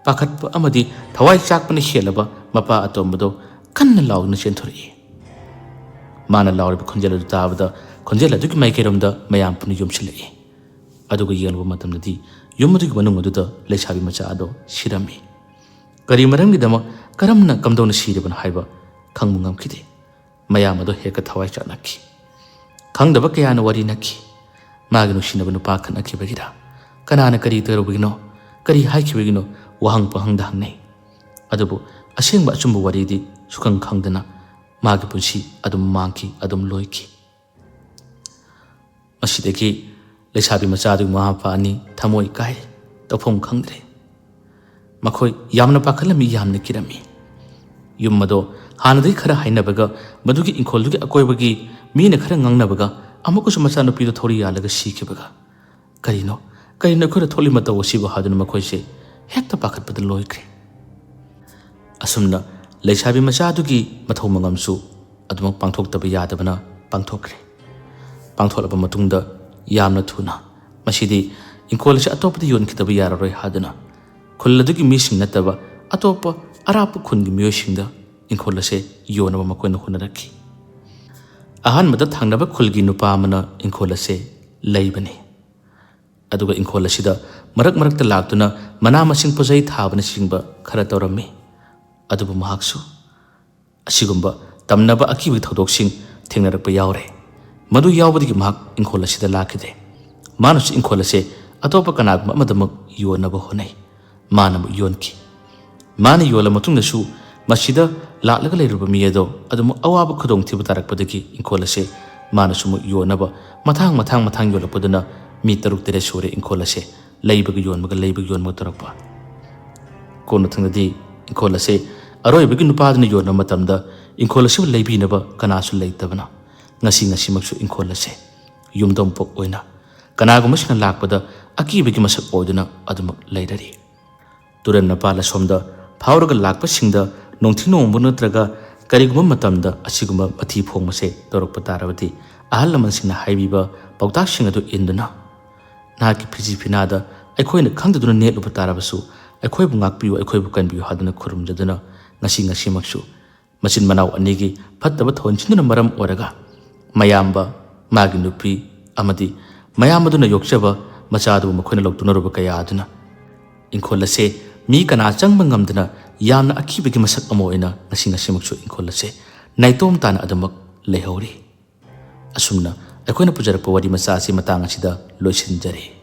ꯄꯥꯈꯠꯄ ꯑꯃꯗꯤ ꯊꯋꯥꯏ ꯆꯥꯛꯄꯅ ꯍꯦꯜꯂꯕ ꯃꯄꯥ ꯑꯇꯣꯝꯕꯗꯣ ꯀꯟꯅ ꯂꯥꯎꯗꯨꯅ ꯆꯦꯟꯊꯣꯔꯛꯏ꯫ ꯃꯥꯅ ꯂꯥꯎꯔꯤꯕ ꯈꯣꯟꯖꯦꯜ ꯑꯗꯨ ꯇꯥꯕꯗ ꯈꯣꯟꯖꯦꯜ ꯑꯗꯨꯒꯤ ꯃꯥꯏꯀꯩꯔꯣꯝꯗ ꯃꯌꯥꯝ ꯄꯨꯟꯅ ꯌꯨꯝꯁꯤꯜꯂꯛꯏ꯫ ꯑꯗꯨꯒ ꯌꯦꯡꯂꯨꯕ ꯃꯇꯝꯗꯗꯤ ꯌꯨꯝ ꯑꯗꯨꯒꯤ ꯃꯅꯨꯡ ꯑꯗꯨꯗ ꯂꯩꯁꯥꯕꯤ ꯃꯆꯥ ꯑꯗꯣ ꯁꯤꯔꯝꯃꯤ꯫ ꯀꯔꯤ ꯃꯔꯝꯒꯤꯗꯃꯛ ꯀꯔꯝꯅ ꯀꯝꯗꯧꯅ ꯁꯤꯔꯤꯕꯅꯣ ꯍꯥꯏꯕ ꯈꯪꯕ ꯉꯝꯈꯤꯗꯦ꯫ ꯃꯌꯥꯝ ꯑꯗꯣ ꯍꯦꯛꯇ ꯊꯋꯥꯏ ꯆꯥꯛꯅꯈꯤ꯫ ꯈꯪꯗꯕ ꯀꯌꯥꯅ ꯋꯥꯔꯤ ꯅꯛꯈꯤ꯫ ꯃꯥꯒꯤ ꯅꯨꯡꯁꯤꯅꯕ ꯅꯨꯄꯥ ꯈꯠꯅꯈꯤꯕꯒꯤꯔ ꯀꯅꯥꯅ ꯀꯔꯤ ꯇꯧꯔꯨꯕꯒꯤꯅꯣ ꯀꯔꯤ ꯍꯥꯏꯈꯤꯕꯒꯤꯅꯣ ꯋꯥꯍꯪ ꯄꯪꯍꯪꯗ ꯍꯪꯅꯩ꯫ ꯑꯗꯨꯕꯨ ꯑꯁꯦꯡꯕ ꯑꯆꯨꯝꯕ ꯋꯥꯔꯤꯗꯤ ꯁꯨꯈꯪ ꯈꯪꯗꯅ ꯃꯥꯒꯤ ꯄꯨꯟꯁꯤ ꯑꯗꯨꯝ ꯃꯥꯡꯈꯤ ꯑꯗꯨꯝ ꯂꯣꯏꯈꯤ꯫ ꯃꯁꯤꯗꯒꯤ ꯂꯩꯁꯥꯕꯤ ꯃꯆꯥꯗꯨꯒꯤ ꯃꯃꯥ ꯃꯄꯥ ꯑꯅꯤ ꯊꯃꯣꯏ ꯀꯥꯏ ꯇꯧꯐꯝ ꯈꯪꯗ꯭ꯔꯦ꯫ ꯃꯈꯣꯏ ꯌꯥꯝꯅ ꯄꯥꯈꯠꯂꯝꯃꯤ ꯌꯥꯝꯅ ꯀꯤꯔꯝꯃꯤ꯫ ꯌꯨꯝ ꯑꯗꯣ ꯍꯥꯟꯅꯗꯒꯤ ꯈꯔ ꯍꯥꯏꯅꯕꯒ ꯃꯗꯨꯒꯤ ꯏꯪꯈꯣꯜꯗꯨꯒꯤ ꯑꯀꯣꯏꯕꯒꯤ ꯃꯤꯅ ꯈꯔ ꯉꯥꯡꯅꯕꯒ ꯑꯃꯨꯛꯀꯁꯨ ꯃꯆꯥꯅꯨꯄꯤꯗꯣ ꯊꯧꯔꯤ ꯌꯥꯜꯂꯒ ꯁꯤꯈꯤꯕꯒ ꯀꯔꯤꯅꯣ ꯑꯩꯈꯣꯏꯅ ꯊꯣꯛꯂꯤ ꯃꯇꯧ ꯑꯁꯤꯕꯨ ꯍꯥꯏꯗꯨꯅ ꯃꯈꯣꯏꯁꯦ ꯍꯦꯛꯇ ꯄꯥꯈꯠꯄꯗ ꯂꯣꯏꯈ꯭ꯔꯦ꯫ ꯑꯁꯨꯝꯅ ꯂꯩꯁꯥꯕꯤ ꯃꯆꯥꯗꯨꯒꯤ ꯃꯊꯧ ꯃꯉꯝꯁꯨ ꯑꯗꯨꯃꯛ ꯄꯥꯡꯊꯣꯛꯇꯕ ꯌꯥꯗꯕꯅ ꯄꯥꯡꯊꯣꯛꯈ꯭ꯔꯦ꯫ ꯄꯥꯡꯊꯣꯛꯂꯕ ꯃꯇꯨꯡꯗ ꯌꯥꯝꯅ ꯊꯨꯅ ꯃꯁꯤꯗꯤ ꯏꯪꯈꯣꯜ ꯑꯁꯤ ꯑꯇꯣꯞꯄꯗ ꯌꯣꯟꯈꯤꯗꯕ ꯌꯥꯔꯔꯣꯏ ꯍꯥꯏꯗꯨꯅ ꯈꯨꯜ ꯑꯗꯨꯒꯤ ꯃꯤꯁꯤꯡ ꯅꯠꯇꯕ ꯑꯇꯣꯞꯄ ꯑꯔꯥꯞꯄ ꯈꯨꯟꯒꯤ ꯃꯤꯑꯣꯏꯁꯤꯡꯗ ꯏꯪꯈꯣꯜ ꯑꯁꯤ ꯌꯣꯟꯅꯕ ꯃꯈꯣꯏꯅ ꯍꯣꯠꯅꯔꯛꯈꯤ꯫ ꯑꯍꯥꯟꯕꯗ ꯊꯪꯅꯕ ꯈꯨꯜꯒꯤ ꯅꯨꯄꯥ ꯑꯃꯅ ꯏꯪꯈꯣꯜ ꯑꯁꯤ ꯂꯩꯕꯅꯤ꯫ ꯑꯗꯨꯒ ꯏꯪꯈꯣꯜ ꯑꯁꯤꯗ ꯃꯔꯛ ꯃꯔꯛꯇ ꯂꯥꯛꯇꯨꯅ ꯃꯅꯥ ꯃꯁꯤꯡ ꯄꯣꯠꯆꯩ ꯊꯥꯕꯅꯆꯤꯡꯕ ꯈꯔ ꯇꯧꯔꯝꯃꯤ꯫ ꯑꯗꯨꯕꯨ ꯃꯍꯥꯛꯁꯨ ꯑꯁꯤꯒꯨꯝꯕ ꯇꯝꯅꯕ ꯑꯀꯤꯕꯒꯤ ꯊꯧꯗꯣꯛꯁꯤꯡ ꯊꯦꯡꯅꯔꯛꯄ ꯌꯥꯎꯔꯦ꯫ ꯃꯗꯨ ꯌꯥꯎꯕꯗꯒꯤ ꯃꯍꯥꯛ ꯏꯪꯈꯣꯜ ꯑꯁꯤꯗ ꯂꯥꯛꯈꯤꯗꯦ꯫ ꯃꯥꯅꯁꯨ ꯏꯪꯈꯣꯜ ꯑꯁꯤ ꯑꯇꯣꯞꯄ ꯀꯅꯥꯒꯨꯝꯕ ꯑꯃꯗꯃꯛ ꯌꯣꯟꯅꯕ ꯍꯣꯠꯅꯩ꯫ ꯃꯥꯅ ꯑꯃꯨꯛ ꯌꯣꯟꯈꯤ꯫ ꯃꯥꯅ ꯌꯣꯜꯂ ꯃꯇꯨꯡꯗꯁꯨ ꯃꯁꯤꯗ ꯂꯥꯛꯂꯒ ꯂꯩꯔꯨꯕ ꯃꯤ ꯑꯗꯣ ꯑꯗꯨꯃꯛ ꯑꯋꯥꯕ ꯈꯨꯗꯣꯡꯊꯤꯕ ꯇꯥꯔꯛꯄꯗꯒꯤ ꯏꯪꯈꯣꯜ ꯑꯁꯤ ꯃꯥꯅꯁꯨ ꯑꯃꯨꯛ ꯌꯣꯟꯅꯕ ꯃꯊꯪ ꯌꯣꯜꯂꯛꯄꯗꯨꯅ ꯃꯤ 6-7 ꯁꯨꯔꯦ ꯏꯪꯈꯣꯜ ꯑꯁꯤ ꯂꯩꯕꯒ ꯌꯣꯟꯕꯒ ꯇꯧꯔꯛꯄ꯫ ꯀꯣꯟꯅꯊꯪꯗꯗꯤ ꯏꯪꯈꯣꯜ ꯑꯁꯤ ꯑꯔꯣꯏꯕꯒꯤ ꯅꯨꯄꯥꯗꯨꯅ ꯌꯣꯟꯕ ꯃꯇꯝꯗ ꯏꯪꯈꯣꯜ ꯑꯁꯤꯕꯨ ꯂꯩꯕꯤꯅꯕ ꯀꯅꯥꯁꯨ ꯂꯩꯇꯕꯅ ꯉꯁꯤꯃꯛꯁꯨ ꯏꯪꯈꯣꯜ ꯑꯁꯤ ꯌꯨꯝꯊꯣꯡꯄꯣꯛ ꯑꯣꯏꯅ ꯀꯅꯥꯒꯨꯝꯕꯁꯤꯡꯅ ꯂꯥꯛꯄꯗ ꯑꯀꯤꯕꯒꯤ ꯃꯁꯛ ꯑꯣꯏꯗꯨꯅ ꯑꯗꯨꯃꯛ ꯂꯩꯔꯔꯤ꯫ ꯇꯨꯔꯦꯜ ꯃꯄꯥꯟ ꯑꯁꯣꯝꯗ ꯐꯥꯎꯔꯒ ꯂꯥꯛꯄꯁꯤꯡꯗ ꯅꯣꯡꯊꯤ ꯅꯣꯡꯃ ꯅꯠꯇ꯭ꯔꯒ ꯀꯔꯤꯒꯨꯝꯕ ꯃꯇꯝꯗ ꯑꯁꯤꯒꯨꯝꯕ ꯃꯊꯤ ꯐꯣꯡꯕꯁꯦ ꯇꯧꯔꯛꯄ ꯇꯥꯔꯕꯗꯤ ꯑꯍꯜ ꯂꯃꯟꯁꯤꯡꯅ ꯍꯥꯏꯕꯤꯕ ꯄꯥꯎꯇꯥꯛꯁꯤꯡ ꯑꯗꯨ ꯏꯟꯗꯨꯅ ꯅꯍꯥꯛꯀꯤ ꯐꯤꯖꯤ ꯐꯤꯅꯥꯗ ꯑꯩꯈꯣꯏꯅ ꯈꯪꯗꯗꯨꯅ ꯅꯦꯠꯂꯨꯕ ꯇꯥꯔꯕꯁꯨ ꯑꯩꯈꯣꯏꯕꯨ ꯉꯥꯛꯄꯤꯌꯨ ꯑꯩꯈꯣꯏꯕꯨ ꯀꯟꯕꯤꯌꯨ ꯍꯥꯏꯗꯨꯅ ꯈꯨꯔꯨꯝꯖꯗꯨꯅ ꯉꯁꯤꯃꯛꯁꯨ ꯃꯆꯤꯟ ꯃꯅꯥꯎ ꯑꯅꯤꯒꯤ ꯐꯠꯇꯕ ꯊꯧꯑꯣꯟꯁꯤꯡꯗꯨꯅ ꯃꯔꯝ ꯑꯣꯏꯔꯒ ꯃꯌꯥꯝꯕ ꯃꯥꯒꯤ ꯅꯨꯄꯤ ꯑꯃꯗꯤ ꯃꯌꯥꯝꯕꯗꯨꯅ ꯌꯣꯛꯆꯕ ꯃꯆꯥꯗꯨꯕꯨ ꯃꯈꯣꯏꯅ ꯂꯧꯇꯨꯅꯔꯨꯕ ꯀꯌꯥ ꯑꯗꯨꯅ ꯏꯪꯈꯣꯜ ꯑꯁꯤ ꯃꯤ ꯀꯅꯥ ꯆꯪꯕ ꯉꯝꯗꯅ ꯌꯥꯝꯅ ꯑꯀꯤꯕꯒꯤ ꯃꯁꯛ ꯑꯃ ꯑꯣꯏꯅ ꯉꯁꯤꯃꯛꯁꯨ ꯏꯪꯈꯣꯜ ꯑꯁꯤ ꯅꯥꯏꯇꯣꯝ ꯇꯥꯅ ꯑꯗꯨꯃꯛ ꯂꯩꯍꯧꯔꯤ꯫ ꯑꯁꯨꯝꯅ ꯑꯩꯈꯣꯏꯅ ꯄꯨꯖꯔꯛꯄ ꯋꯥꯔꯤ ꯃꯆꯥ ꯑꯁꯤ ꯃꯇꯥꯡ ꯑꯁꯤꯗ ꯂꯣꯏꯁꯤꯟꯖꯔꯤ꯫